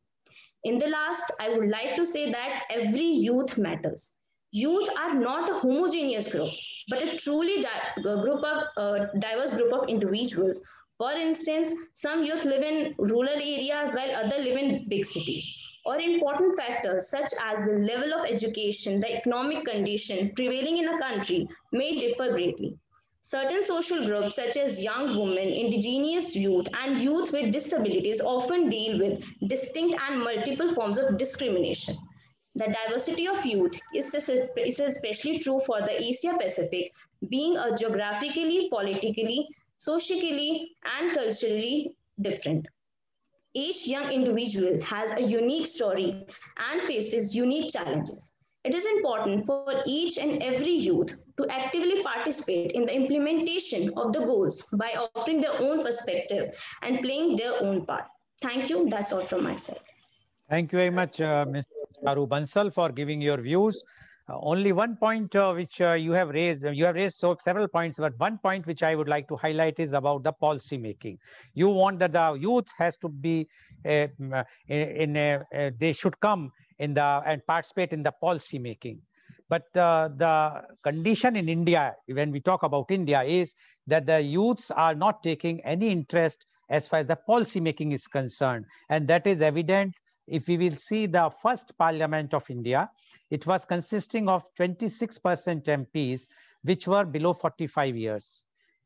In the last, I would like to say that every youth matters. Youth are not a homogeneous group, but a truly diverse group of individuals. For instance, some youth live in rural areas while others live in big cities. Or important factors such as the level of education, the economic condition prevailing in a country may differ greatly. Certain social groups, such as young women, indigenous youth, and youth with disabilities, often deal with distinct and multiple forms of discrimination. The diversity of youth is especially true for the Asia Pacific, being a geographically, politically, socially, and culturally different. Each young individual has a unique story and faces unique challenges. It is important for each and every youth to actively participate in the implementation of the goals by offering their own perspective and playing their own part. Thank you. That's all from my side. Thank you very much, Ms. Charu Bansal, for giving your views. Only one point which you have raised several points, but one point which I would like to highlight is about the policy making. You want that the youth has to be they should come in the and participate in the policy making. But the condition in India, when we talk about India, is that the youths are not taking any interest as far as the policy making is concerned, and that is evident. If we will see the first Parliament of India, it was consisting of 26% MPs which were below 45 years.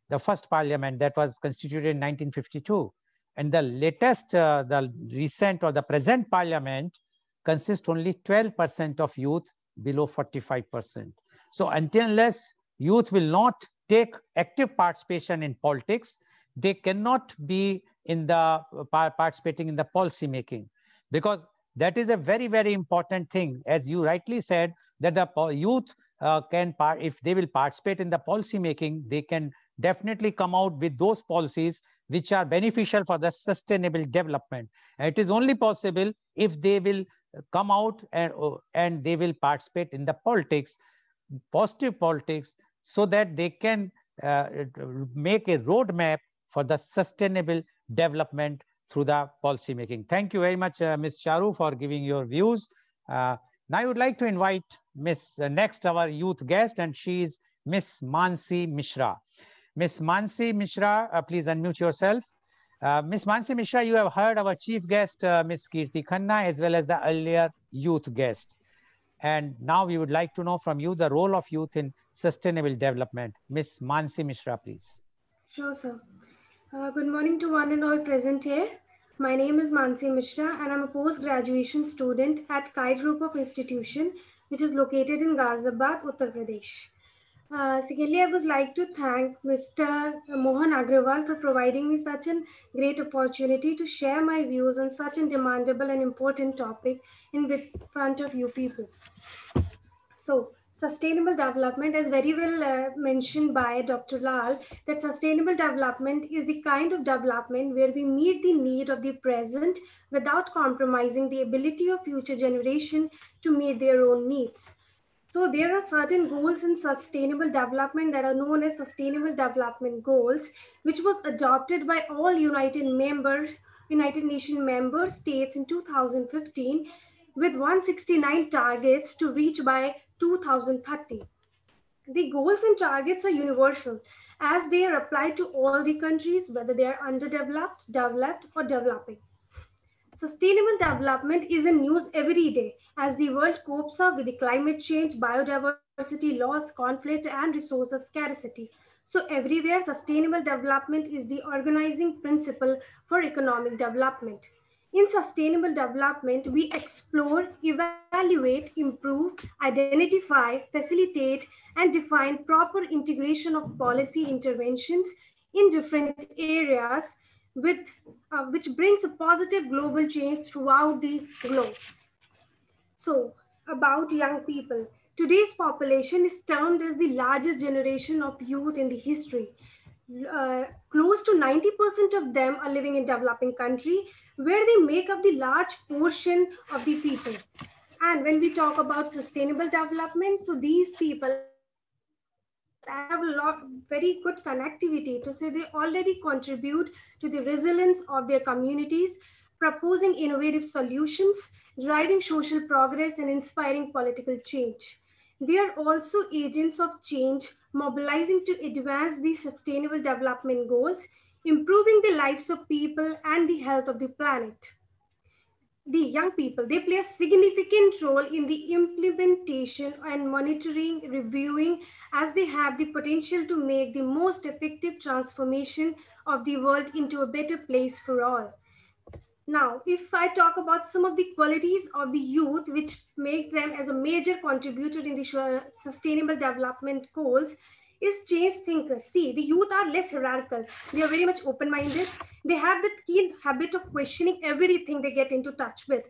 The first Parliament that was constituted in 1952. And the latest, the recent or the present parliament consists only 12% of youth below 45%. So until unless youth will not take active participation in politics, they cannot be in the participating in the policy making, because that is a very, very important thing. As you rightly said, that the youth if they will participate in the policy making, they can definitely come out with those policies which are beneficial for the sustainable development. And it is only possible if they will come out and they will participate in the politics, positive politics, so that they can make a roadmap for the sustainable development through the policy making. Thank you very much, Ms. Charu, for giving your views. Now I would like to invite next our youth guest, and she is Ms. Mansi Mishra. Ms. Mansi Mishra, please unmute yourself. Ms. Mansi Mishra, you have heard our chief guest, Ms. Kirti Khanna, as well as the earlier youth guests. And now we would like to know from you the role of youth in sustainable development. Ms. Mansi Mishra, please. Sure, sir. Good morning to one and all present here. My name is Mansi Mishra and I'm a post-graduation student at Kite Group of Institution, which is located in Ghaziabad, Uttar Pradesh. Secondly, I would like to thank Mr. Mohan Agrawal for providing me such a great opportunity to share my views on such a demandable and important topic in front of you people. So, sustainable development, as very well mentioned by Dr. Lal, that sustainable development is the kind of development where we meet the need of the present without compromising the ability of future generation to meet their own needs. So there are certain goals in sustainable development that are known as sustainable development goals, which was adopted by all United Nations member states in 2015 with 169 targets to reach by 2030. The goals and targets are universal as they are applied to all the countries, whether they are underdeveloped, developed, or developing. Sustainable development is in news every day as the world copes up with the climate change, biodiversity loss, conflict, and resources scarcity. So everywhere, sustainable development is the organizing principle for economic development. In sustainable development, we explore, evaluate, improve, identify, facilitate, and define proper integration of policy interventions in different areas which brings a positive global change throughout the globe. So, about young people. Today's population is termed as the largest generation of youth in the history. Close to 90% of them are living in developing country where they make up the large portion of the people. And when we talk about sustainable development, so these people have very good connectivity to say they already contribute to the resilience of their communities, proposing innovative solutions, driving social progress, and inspiring political change. They are also agents of change, mobilizing to advance the sustainable development goals, improving the lives of people and the health of the planet. The young people, they play a significant role in the implementation and monitoring, reviewing, as they have the potential to make the most effective transformation of the world into a better place for all. Now, if I talk about some of the qualities of the youth, which makes them as a major contributor in the sustainable development goals, is change thinkers. See, the youth are less hierarchical. They are very much open-minded. They have that keen habit of questioning everything they get into touch with.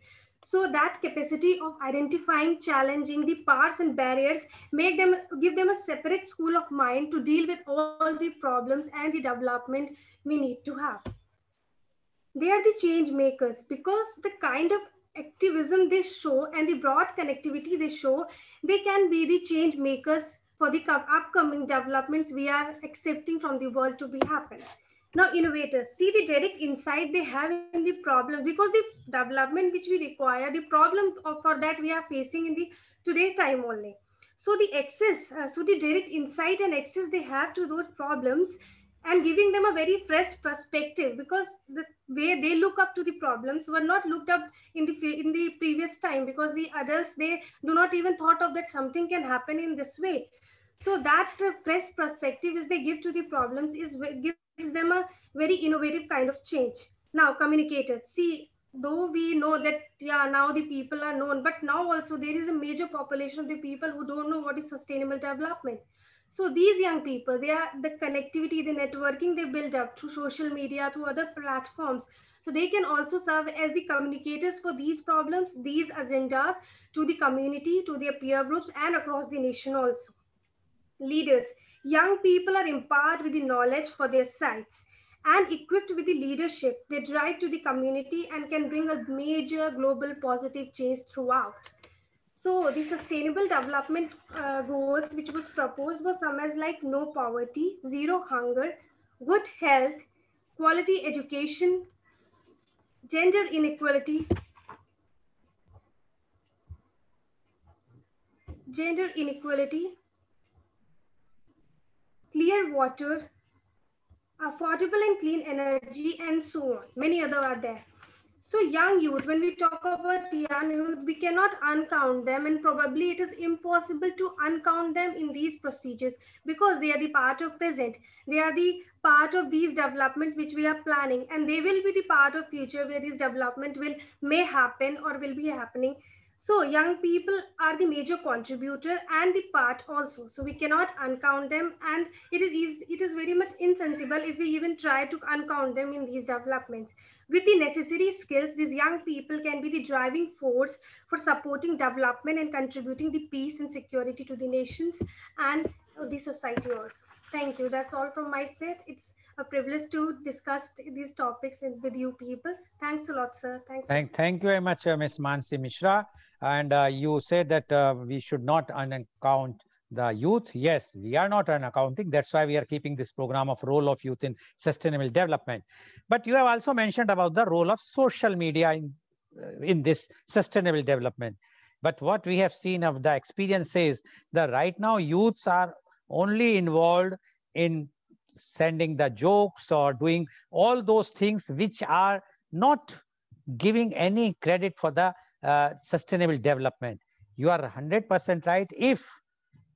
So that capacity of identifying, challenging the parts and barriers, give them a separate school of mind to deal with all the problems and the development we need to have. They are the change makers because the kind of activism they show and the broad connectivity they show, they can be the change makers for the upcoming developments we are accepting from the world to be happen. Now, innovators, see the direct insight they have in the problem, because the development which we require, the problem for that we are facing in the today's time only. So the access, so the direct insight and access they have to those problems and giving them a very fresh perspective, because the way they look up to the problems were not looked up in the previous time, because the adults, they do not even thought of that something can happen in this way. So that fresh perspective is they give to the problems gives them a very innovative kind of change. Now, communicators. See, though we know that, yeah, now the people are known, but now also there is a major population of the people who don't know what is sustainable development. So these young people, they are the connectivity, the networking they build up through social media, through other platforms. So they can also serve as the communicators for these problems, these agendas to the community, to their peer groups, and across the nation also. Leaders. Young people are empowered with the knowledge for their sites and equipped with the leadership. They drive to the community and can bring a major global positive change throughout. So the sustainable development goals which was proposed was some as like no poverty, zero hunger, good health, quality education, gender inequality, clear water, affordable and clean energy, and so on. Many other are there. So young youth, when we talk about young youth, we cannot uncount them, and probably it is impossible to uncount them in these procedures because they are the part of present. They are the part of these developments which we are planning, and they will be the part of future where this development may happen or will be happening. So young people are the major contributor and the part also. So we cannot uncount them, and it is very much insensible if we even try to uncount them in these developments. With the necessary skills, these young people can be the driving force for supporting development and contributing the peace and security to the nations and the society also. Thank you. That's all from my side. It's a privilege to discuss these topics with you people. Thanks a lot, sir. Thank you very much, Ms. Mansi Mishra. And you said that we should not unaccount the youth. Yes, we are not unaccounting. That's why we are keeping this program of role of youth in sustainable development. But you have also mentioned about the role of social media in this sustainable development. But what we have seen of the experience is that right now youths are only involved in sending the jokes or doing all those things which are not giving any credit for the sustainable development. You are 100% right. If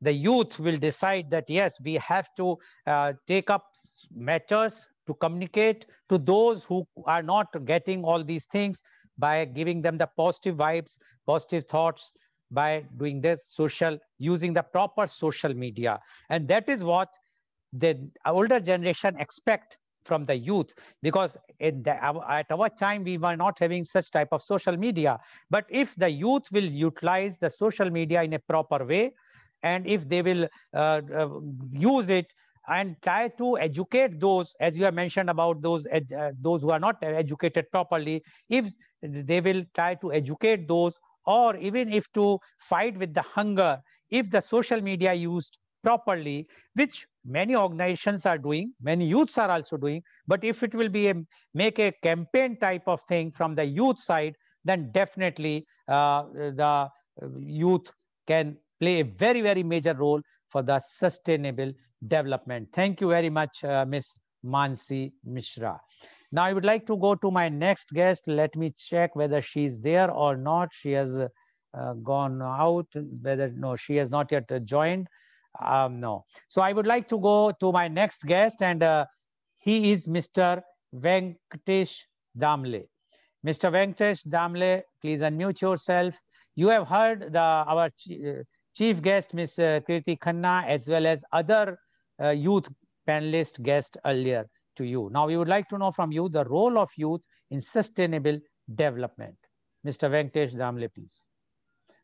the youth will decide that, yes, we have to take up matters to communicate to those who are not getting all these things by giving them the positive vibes, positive thoughts, by doing this social, using the proper social media. And that is what the older generation expect from the youth, because at our time we were not having such type of social media. But if the youth will utilize the social media in a proper way, and if they will use it and try to educate those, as you have mentioned about those who are not educated properly, if they will try to educate those, or even if to fight with the hunger, if the social media used properly, which many organizations are doing, many youths are also doing, but if it will be make a campaign type of thing from the youth side, then definitely the youth can play a very, very major role for the sustainable development. Thank you very much, Ms. Mansi Mishra. Now I would like to go to my next guest. Let me check whether she's there or not. She has gone out, no, she has not yet joined. No. So I would like to go to my next guest, and he is Mr. Venkatesh Damle. Mr. Venkatesh Damle, please unmute yourself. You have heard our chief guest, Ms. Kirti Khanna, as well as other youth panelist guests earlier to you. Now we would like to know from you the role of youth in sustainable development. Mr. Venkatesh Damle, please.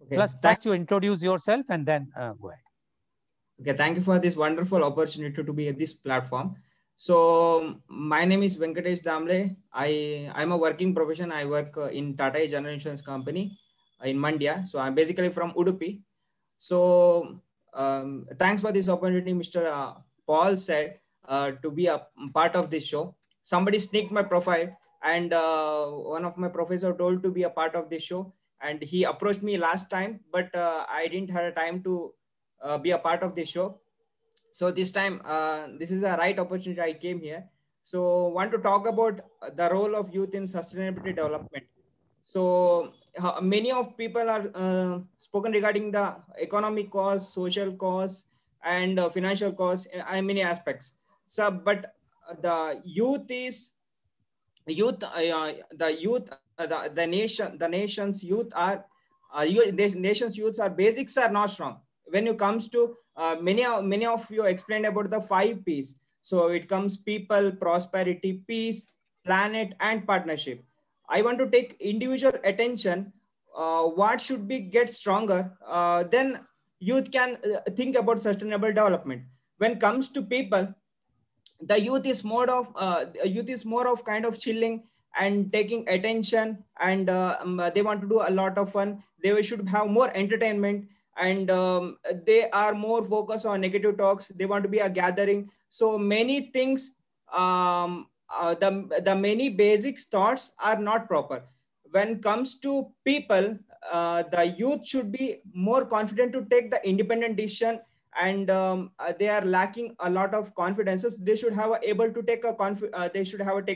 Okay. First you introduce yourself and then go ahead. Okay, thank you for this wonderful opportunity to be at this platform. So my name is Venkatesh Damle. I'm a working profession. I work in Tata General Insurance Company in Mandya. So I'm basically from Udupi. So thanks for this opportunity, Mr. Paul said, to be a part of this show. Somebody sneaked my profile, and one of my professors told to be a part of this show. And he approached me last time, but I didn't have time to be a part of this show. So this time, this is a right opportunity. I came here. So want to talk about the role of youth in sustainability development. So many of people are spoken regarding the economic cause, social cause, and financial cause, and many aspects. So, but the youth is youth, the nation's youth are, nation's youths are basics are not strong. When it comes to many of you explained about the 5 P's. So it comes people, prosperity, peace, planet, and partnership. I want to take individual attention. What should be get stronger? Then youth can think about sustainable development. When it comes to people, the youth is more of kind of chilling and taking attention, and they want to do a lot of fun. They should have more entertainment, and they are more focused on negative talks. They want to be a gathering. So many things, the many basic thoughts are not proper. When comes to people, the youth should be more confident to take the independent decision, and they are lacking a lot of confidences. They should have able to take a they should have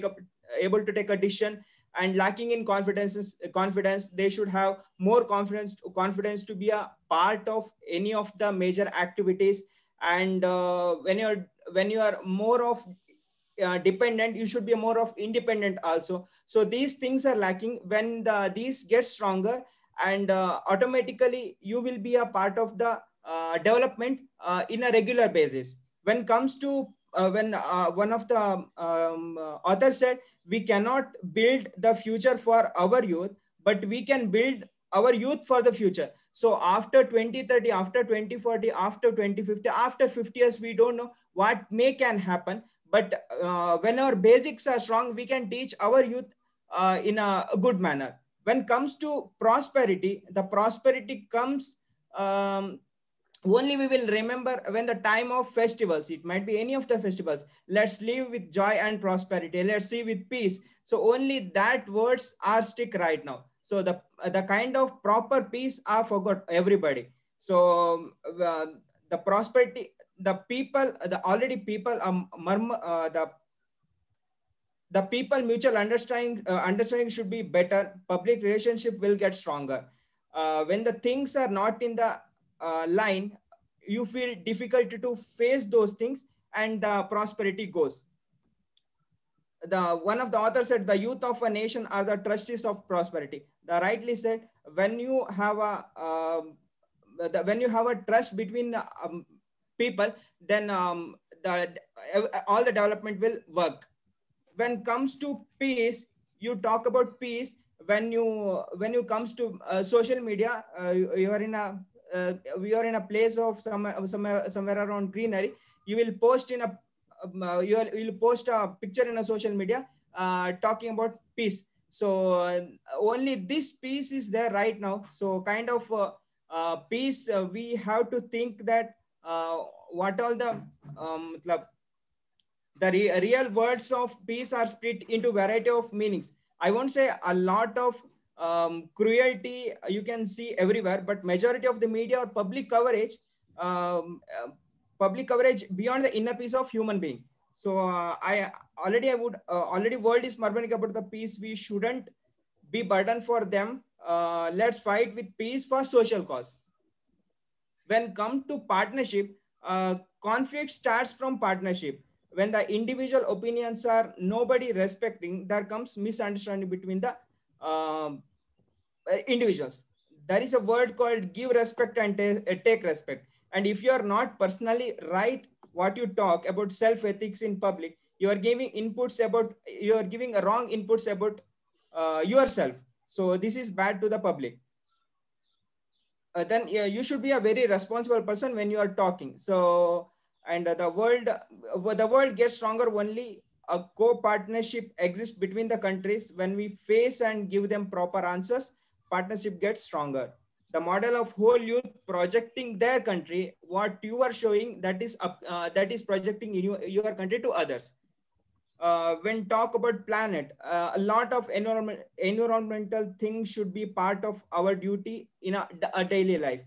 able to take a decision, and lacking in confidence, they should have more confidence to be a part of any of the major activities. And when you are more of dependent, you should be more of independent also. So these things are lacking. When these get stronger, and automatically you will be a part of the development in a regular basis. When comes to when one of the authors said, we cannot build the future for our youth, but we can build our youth for the future. So after 2030, after 2040, after 2050, after 50 years, we don't know what may can happen. But when our basics are strong, we can teach our youth in a good manner. When comes to prosperity, the prosperity comes, only we will remember when the time of festivals. It might be any of the festivals. Let's live with joy and prosperity. Let's see with peace. So only that words are stick right now. So the kind of proper peace are forgot everybody. So the prosperity, the people, the already people the people mutual understanding should be better. Public relationship will get stronger. When the things are not in the line, you feel difficult to face those things, and the prosperity goes. One of the authors said, the youth of a nation are the trustees of prosperity. The rightly said, when you have a trust between people, then all the development will work. When comes to peace, you talk about peace. When you comes to social media, you are in a we are in a place of somewhere around greenery. You will post in a you will post a picture in a social media talking about peace. So only this peace is there right now. So kind of peace, we have to think that what all the real words of peace are split into variety of meanings. I won't say a lot of cruelty you can see everywhere, but majority of the media or public coverage beyond the inner peace of human being. So already world is murmuring about the peace. We shouldn't be burden for them. Let's fight with peace for social cause. When come to partnership, conflict starts from partnership. When the individual opinions are nobody respecting, there comes misunderstanding between the individuals. There is a word called give respect and take respect. And if you are not personally right what you talk about self-ethics in public, you are giving wrong inputs about yourself. So this is bad to the public. Then you should be a very responsible person when you are talking. So, and the world gets stronger only a co-partnership exists between the countries. When we face and give them proper answers, partnership gets stronger. The model of whole youth projecting their country, what you are showing, that is projecting in your country to others. When talk about planet, a lot of environmental things should be part of our duty in a daily life.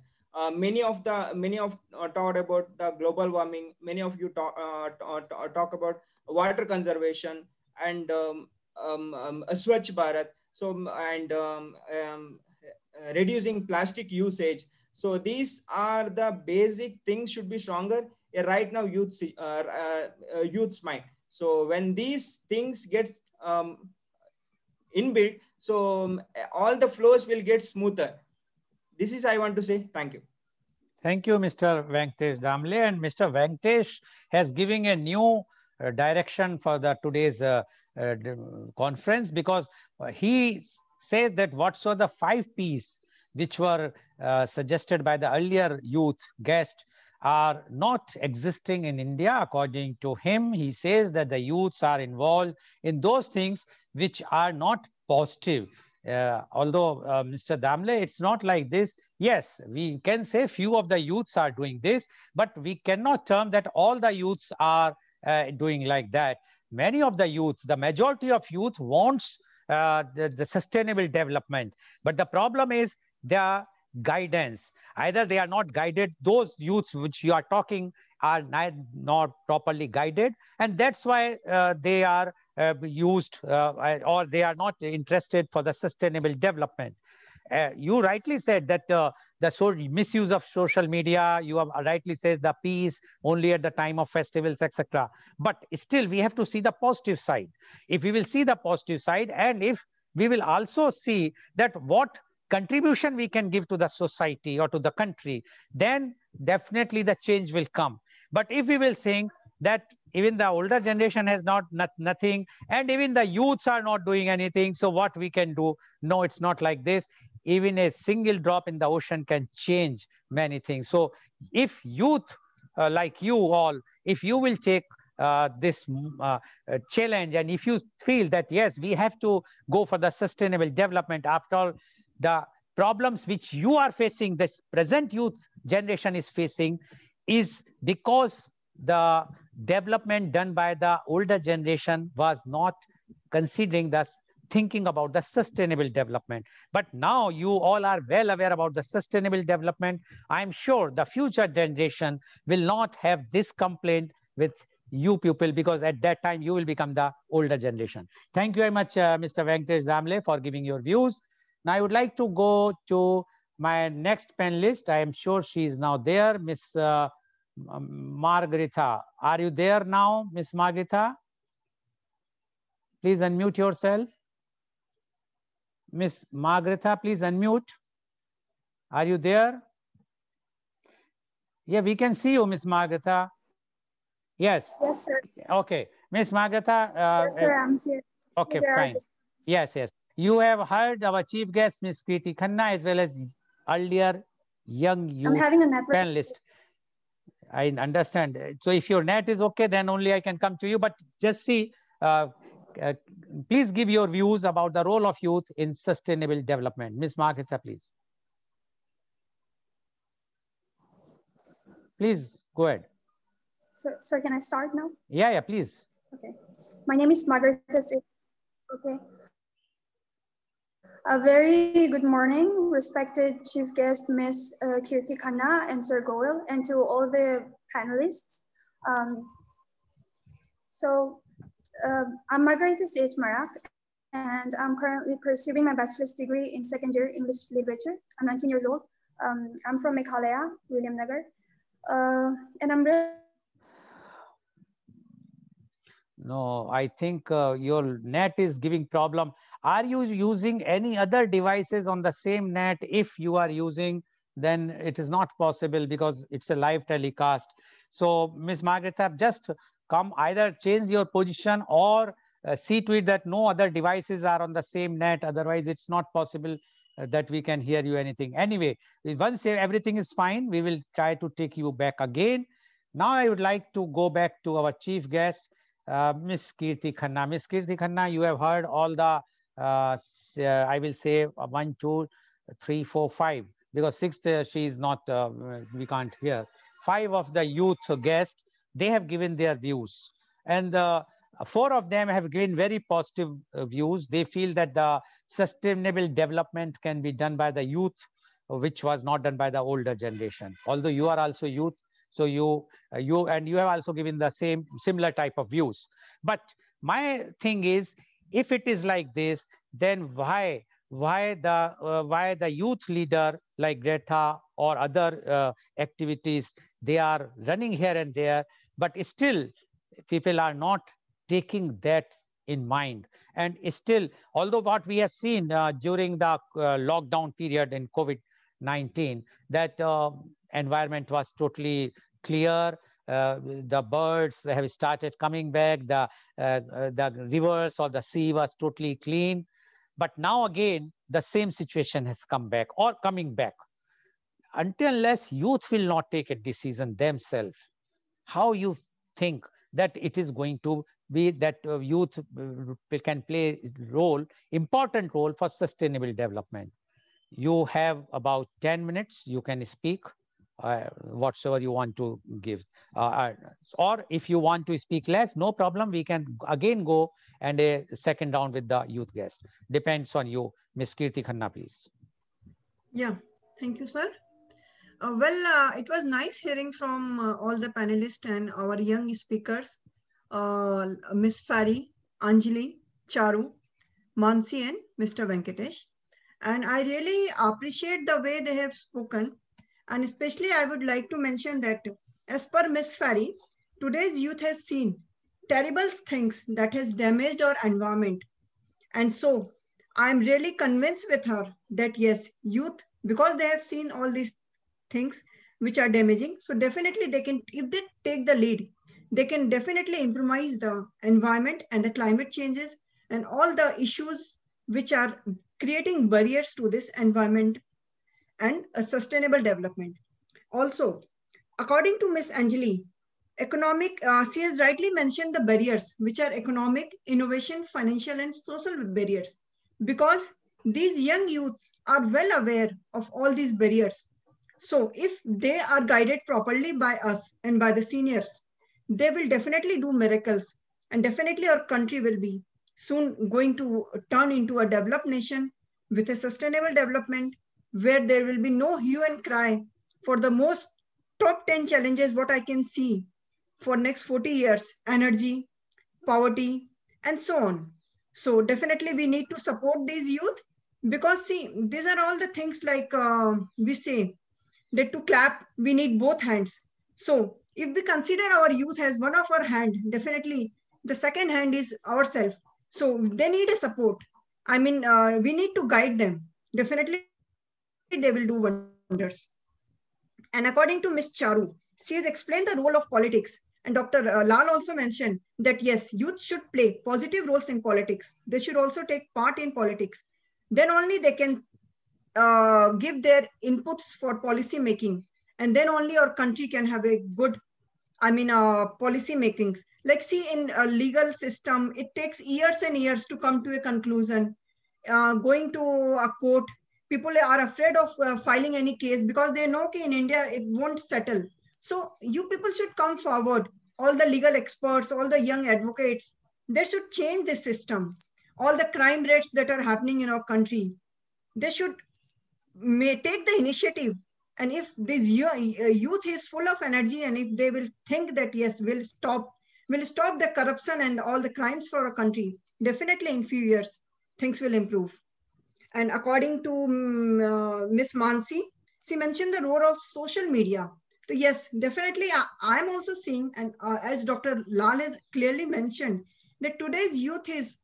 Many of talk about the global warming. Many of you talk about water conservation and Swachh Bharat. So and reducing plastic usage. So these are the basic things should be stronger right now. Youth's mind. So when these things get inbuilt. So all the flows will get smoother. This is I want to say. Thank you. Thank you, Mr. Venkatesh Damle. And Mr. Venkatesh has given a new direction for the today's conference, because he said that what were the 5 P's which were suggested by the earlier youth guest are not existing in India. According to him, he says that the youths are involved in those things which are not positive. Although Mr. Damle, it's not like this. Yes, we can say few of the youths are doing this, but we cannot term that all the youths are doing like that. Many of the youth, the majority of youth wants the sustainable development. But the problem is the guidance. Either they are not guided, those youths which you are talking are not properly guided, and that's why they are used or they are not interested for the sustainable development. You rightly said that the misuse of social media, you have rightly said the peace only at the time of festivals, etc. But still we have to see the positive side. If we will see the positive side, and if we will also see that what contribution we can give to the society or to the country, then definitely the change will come. But if we will think that even the older generation has nothing, and even the youths are not doing anything, so what we can do? No, it's not like this. Even a single drop in the ocean can change many things. So if youth like you all, if you will take this challenge, and if you feel that yes, we have to go for the sustainable development, after all the problems which you are facing, this present youth generation is facing, is because the development done by the older generation was not considering this, thinking about the sustainable development. But now you all are well aware about the sustainable development. I'm sure the future generation will not have this complaint with you people, because at that time you will become the older generation. Thank you very much, Mr. Venkatesh Damle, for giving your views. Now I would like to go to my next panelist. I am sure she is now there, Miss Margaretha. Are you there now, Miss Margaretha? Please unmute yourself. Miss Margaretha, please unmute. Are you there? Yeah, we can see you, Miss Margaretha. Yes. Yes, sir. Okay. Miss Margaretha. Yes, sir, I'm here. Okay, fine. Yes, yes. You have heard our chief guest, Miss Kriti Khanna, as well as earlier young youth panelist. I understand. So if your net is okay, then only I can come to you. But just see, please give your views about the role of youth in sustainable development. Ms. Margaretha, please. Please go ahead. Sir, can I start now? Yeah, please. Okay. My name is Margaretha. Okay. A very good morning, respected chief guest, Ms. Kirti Khanna and Sir Goel, and to all the panelists. I'm Margaretha C.H. Marak, and I'm currently pursuing my bachelor's degree in second year English literature. I'm 19 years old. I'm from Meghalaya, William Nagar, and I'm really... No, I think your net is giving problem. Are you using any other devices on the same net? If you are using, then it is not possible because it's a live telecast. So Ms. Margaretha, just come, either change your position or see to it that no other devices are on the same net. Otherwise, it's not possible that we can hear you anything. Anyway, once everything is fine, we will try to take you back again. Now I would like to go back to our chief guest, Ms. Kirti Khanna. Ms. Kirti Khanna, you have heard all the, I will say 1, 2, 3, 4, 5, because 6th she is not, we can't hear. 5 of the youth guests, they have given their views. And 4 of them have given very positive views. They feel that the sustainable development can be done by the youth, which was not done by the older generation. Although you are also youth, so you have also given the similar type of views. But my thing is, if it is like this, then why the youth leader like Greta or other activities, they are running here and there, but still people are not taking that in mind. And still, although what we have seen during the lockdown period in COVID-19, that environment was totally clear. The birds have started coming back. The rivers or the sea was totally clean. But now again, the same situation has come back or coming back. Until unless youth will not take a decision themselves, how you think that it is going to be that youth can play important role for sustainable development? You have about 10 minutes. You can speak whatsoever you want to give. Or if you want to speak less, no problem. We can again go and a second round with the youth guest. Depends on you. Ms. Kirti Khanna, please. Yeah, thank you, sir. It was nice hearing from all the panelists and our young speakers, Ms. Fari, Anjali, Charu, Mansi, and Mr. Venkatesh. And I really appreciate the way they have spoken. And especially I would like to mention that as per Ms. Fari, today's youth has seen terrible things that has damaged our environment. And so I'm really convinced with her that yes, youth, because they have seen all these things which are damaging, so definitely they can, if they take the lead, they can definitely improvise the environment and the climate changes and all the issues which are creating barriers to this environment and a sustainable development. Also, according to Ms. Anjali, she has rightly mentioned the barriers, which are economic, innovation, financial, and social barriers, because these young youths are well aware of all these barriers. So if they are guided properly by us and by the seniors, they will definitely do miracles, and definitely our country will be soon going to turn into a developed nation with a sustainable development, where there will be no hue and cry for the most top 10 challenges what I can see for next 40 years: energy, poverty, and so on. So definitely we need to support these youth, because see, these are all the things like we say that to clap, we need both hands. So if we consider our youth as one of our hand, definitely the second hand is ourselves. So they need a support. I mean, we need to guide them. Definitely they will do wonders. And according to Ms. Charu, she has explained the role of politics. And Dr. Lal also mentioned that yes, youth should play positive roles in politics. They should also take part in politics. Then only they can give their inputs for policy making, and then only our country can have a good, policy makings. Like see, in a legal system, it takes years and years to come to a conclusion. Going to a court, people are afraid of filing any case because they know in India it won't settle. So you people should come forward, all the legal experts, all the young advocates. They should change this system. All the crime rates that are happening in our country, they should may take the initiative. And if this youth is full of energy, and if they will think that yes, we'll stop the corruption and all the crimes for our country, definitely in few years things will improve. And according to Ms. Mansi, she mentioned the role of social media. So yes, definitely I'm also seeing, and as Dr. Lal has clearly mentioned, that today's youth is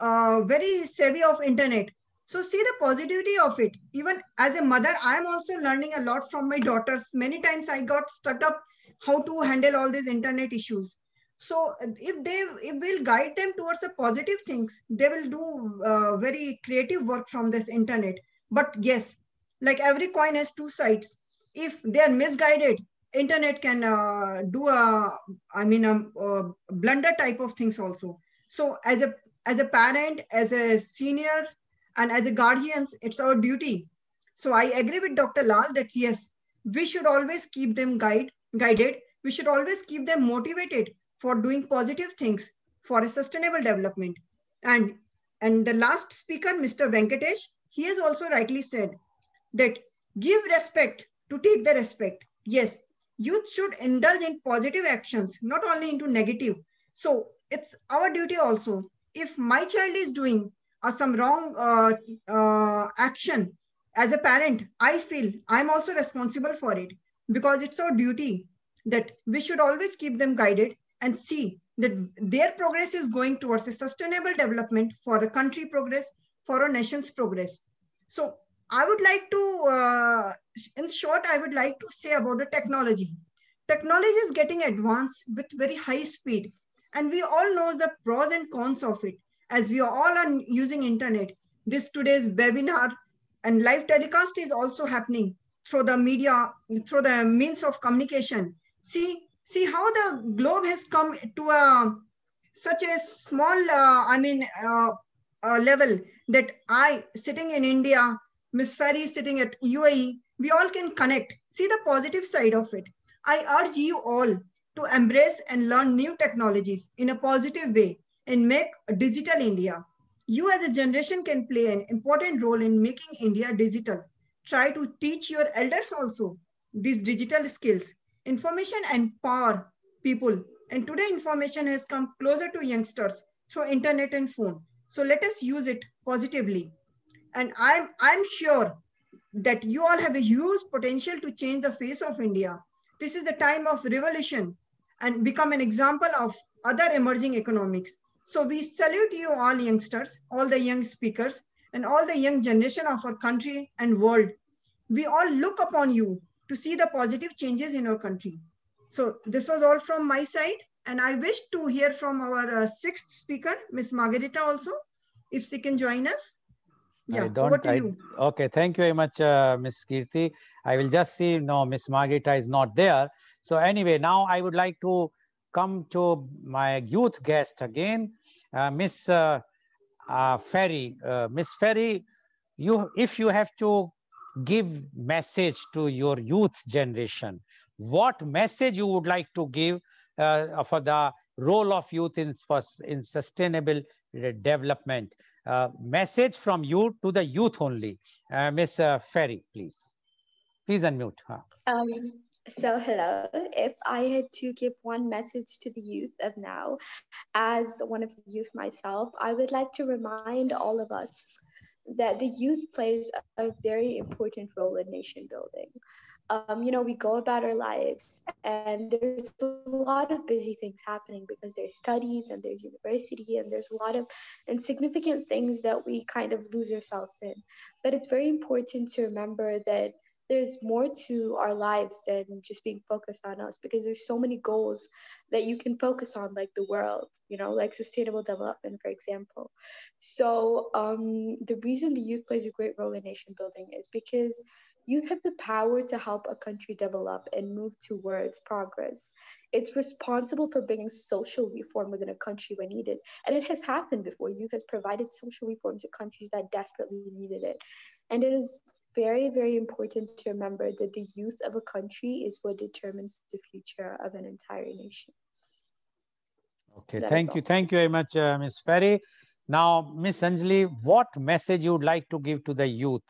very savvy of internet. So see the positivity of it. Even as a mother, I am also learning a lot from my daughters. Many times I got stuck up how to handle all these internet issues. So if we'll guide them towards the positive things, they will do very creative work from this internet. But yes, like every coin has two sides. If they are misguided, internet can do a blunder type of things also. So as a parent, as a senior, and as a guardians, it's our duty. So I agree with Dr. Lal that yes, we should always keep them guided. We should always keep them motivated for doing positive things for a sustainable development. And the last speaker, Mr. Venkatesh, he has also rightly said that give respect to take the respect. Yes, youth should indulge in positive actions, not only into negative. So it's our duty also. If my child is doing some wrong action, as a parent, I feel I'm also responsible for it, because it's our duty that we should always keep them guided and see that their progress is going towards a sustainable development for the country progress, for our nation's progress. So I would like to, in short, I would like to say about the technology. Technology is getting advanced with very high speed, and we all know the pros and cons of it, as we all are using internet. This today's webinar and live telecast is also happening through the media, through the means of communication. See how the globe has come to such a small, level that I, sitting in India, Miss Ferry sitting at UAE, we all can connect. See the positive side of it. I urge you all to embrace and learn new technologies in a positive way and make a digital India. You as a generation can play an important role in making India digital. Try to teach your elders also these digital skills. Information empower people. And today information has come closer to youngsters through internet and phone. So let us use it positively. And I'm sure that you all have a huge potential to change the face of India. This is the time of revolution and become an example of other emerging economics. So we salute you all youngsters, all the young speakers, and all the young generation of our country and world. We all look upon you to see the positive changes in our country. So this was all from my side. And I wish to hear from our sixth speaker, Ms. Margarita also, if she can join us. Yeah, over to you. Okay, thank you very much, Ms. Kirti. I will just see, no, Ms. Margarita is not there. So anyway, now I would like to come to my youth guest again, Ms. Ferry. Ms. Ferry, if you have to give message to your youth generation, what message you would like to give for the role of youth in sustainable development? Message from you to the youth only. Ms. Ferry, please. Please unmute. So hello, if I had to give one message to the youth of now, as one of the youth myself, I would like to remind all of us that the youth plays a very important role in nation building. We go about our lives and there's a lot of busy things happening because there's studies and there's university and there's a lot of insignificant things that we kind of lose ourselves in. But it's very important to remember that there's more to our lives than just being focused on us, because there's so many goals that you can focus on, like the world, like sustainable development, for example. So the reason the youth plays a great role in nation building is because youth have the power to help a country develop and move towards progress. It's responsible for bringing social reform within a country when needed. And it has happened before. Youth has provided social reform to countries that desperately needed it. And it is very, very important to remember that the youth of a country is what determines the future of an entire nation. Okay, thank you. Thank you very much, Ms. Ferry. Now, Ms. Anjali, what message you would like to give to the youth?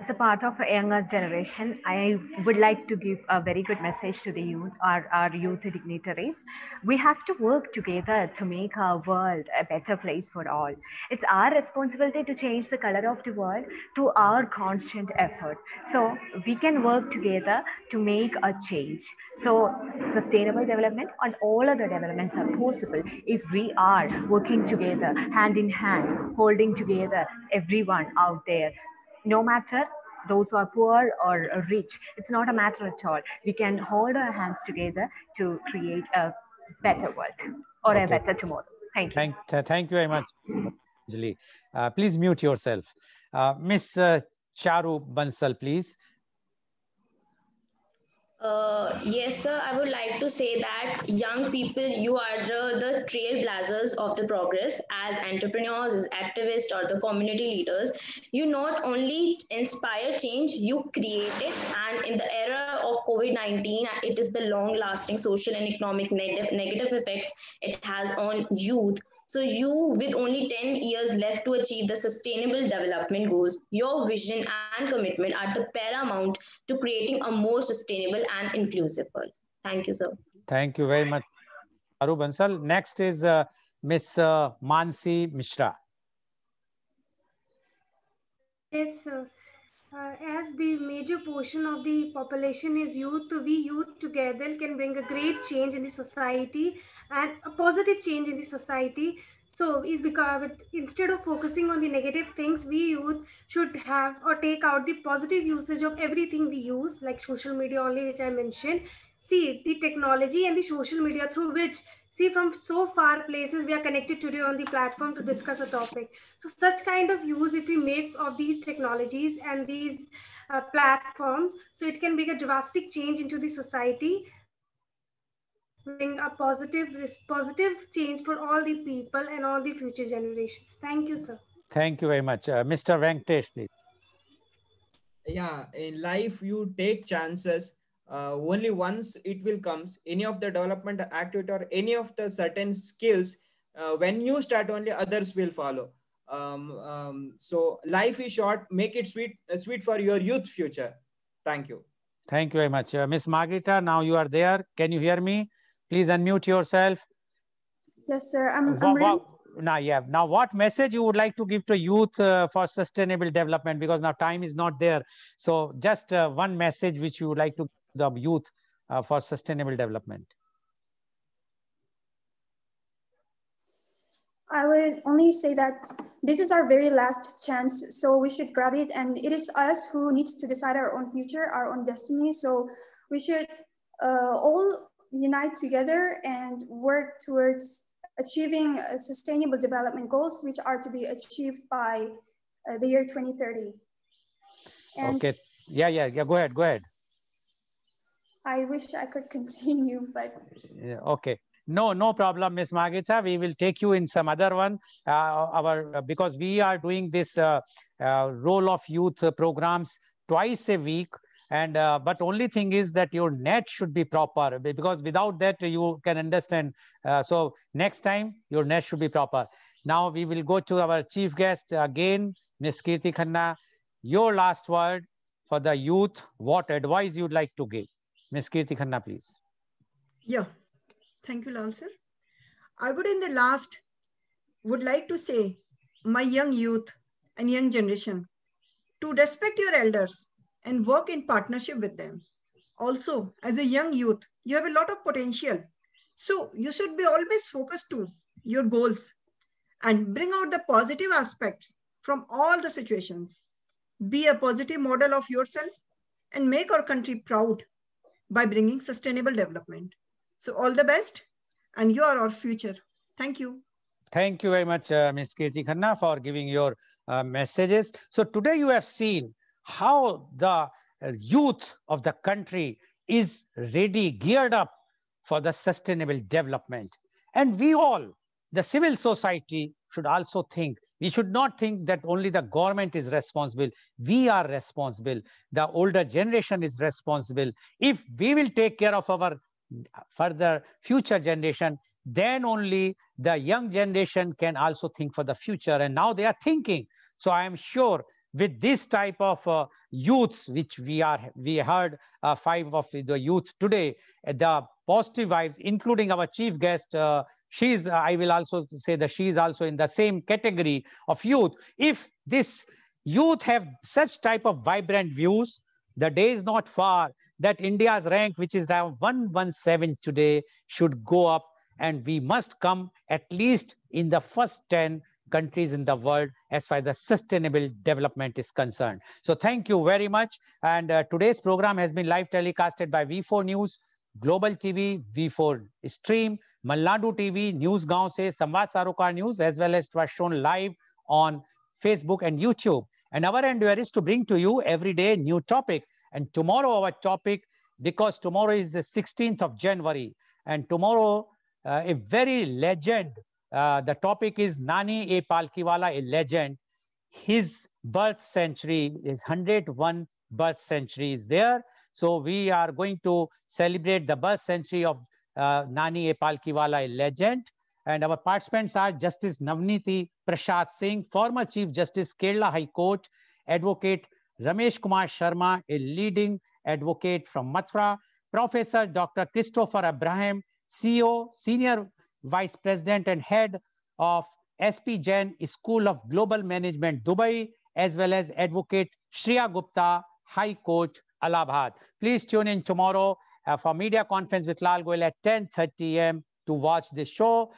As a part of a younger generation, I would like to give a very good message to the youth, our youth dignitaries. We have to work together to make our world a better place for all. It's our responsibility to change the color of the world through our constant effort. So we can work together to make a change. So sustainable development and all other developments are possible if we are working together, hand in hand, holding together everyone out there. No matter those who are poor or rich, it's not a matter at all. We can hold our hands together to create a better world or a better tomorrow. Thank you. Thank you very much, Anjali. Please mute yourself. Miss Charu Bansal, please. Yes, sir. I would like to say that young people, you are the trailblazers of the progress. As entrepreneurs, as activists, or the community leaders, you not only inspire change, you create it. And in the era of COVID-19, it is the long-lasting social and economic negative effects it has on youth. So you, with only 10 years left to achieve the sustainable development goals, your vision and commitment are the paramount to creating a more sustainable and inclusive world. Thank you, sir. Thank you very much, Charu Bansal. Next is Miss Mansi Mishra. Yes, sir. as the major portion of the population is youth, we youth together can bring a great change in the society and a positive change in the society. So, because instead of focusing on the negative things, we youth should have or take out the positive usage of everything we use, like social media only, which I mentioned. See, the technology and the social media through which, see, from so far places we are connected today on the platform to discuss a topic. So such kind of use, if we make of these technologies and these platforms, so it can bring a drastic change into the society, bring a positive change for all the people and all the future generations. Thank you, sir. Thank you very much. Mr. Venkatesh, please. Yeah, in life you take chances. Only once it will comes. Any of the development activity or any of the certain skills, when you start, only others will follow. So life is short. Make it sweet, sweet for your youth future. Thank you. Thank you very much. Miss Margarita, now you are there. Can you hear me? Please unmute yourself. Yes, sir. I'm ready. Now, what message you would like to give to youth for sustainable development? Because now time is not there. So just one message which you would like to give the youth for sustainable development. I would only say that this is our very last chance, so we should grab it. And it is us who needs to decide our own future, our own destiny. So we should all unite together and work towards achieving sustainable development goals, which are to be achieved by the year 2030. And okay. Yeah. Go ahead. I wish I could continue, but yeah, okay. No problem, Miss Margarita. We will take you in some other one. Because we are doing this role of youth programs twice a week. And but only thing is that your net should be proper, because without that you can understand. So next time your net should be proper. Now we will go to our chief guest again, Ms. Kirti Khanna. Your last word for the youth. What advice you'd like to give, Ms. Kirti Khanna, please? Yeah, thank you, Lal sir. I would in the last would like to say, my young youth and young generation, to respect your elders and work in partnership with them. Also, as a young youth, you have a lot of potential. So you should be always focused to your goals and bring out the positive aspects from all the situations. Be a positive model of yourself and make our country proud by bringing sustainable development. So all the best, and you are our future. Thank you. Thank you very much, Ms. Kirti Khanna, for giving your messages. So today you have seen how the youth of the country is ready, geared up for the sustainable development. And we all, the civil society, should also think. We should not think that only the government is responsible. We are responsible. The older generation is responsible. If we will take care of our further future generation, then only the young generation can also think for the future. And now they are thinking. So I am sure with this type of youths, which we heard 5 of the youth today, the positive vibes, including our chief guest, I will also say that she is also in the same category of youth. If this youth have such type of vibrant views, the day is not far that India's rank, which is now 117 today, should go up, and we must come at least in the first 10 countries in the world as far as the sustainable development is concerned. So thank you very much. And today's program has been live telecasted by V4 News, Global TV, V4 Stream, Malnadu TV, News Gaon Se, Samvad Sarokar News, as well as it was shown live on Facebook and YouTube. And our endeavor is to bring to you every day new topic. And tomorrow our topic, because tomorrow is the 16th of January, and tomorrow a very legend, the topic is Nani A. Palkiwala, a legend. His birth century is 101 birth century is there. So we are going to celebrate the birth century of Nani A. Palkiwala, a legend. And our participants are Justice Navniti Prasad Singh, former Chief Justice, Kerala High Court, Advocate Ramesh Kumar Sharma, a leading advocate from Mathura, Professor Dr. Christopher Abraham, CEO, Senior Vice President and Head of SP Jain School of Global Management, Dubai, as well as Advocate Shreya Gupta, High Court, Allahabad. Please tune in tomorrow for Media Conference with Lal Goyal at 10:30 a.m. to watch this show.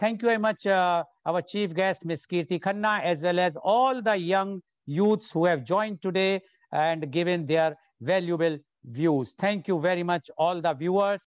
Thank you very much, our chief guest, Ms. Kirti Khanna, as well as all the young youths who have joined today and given their valuable views. Thank you very much, all the viewers.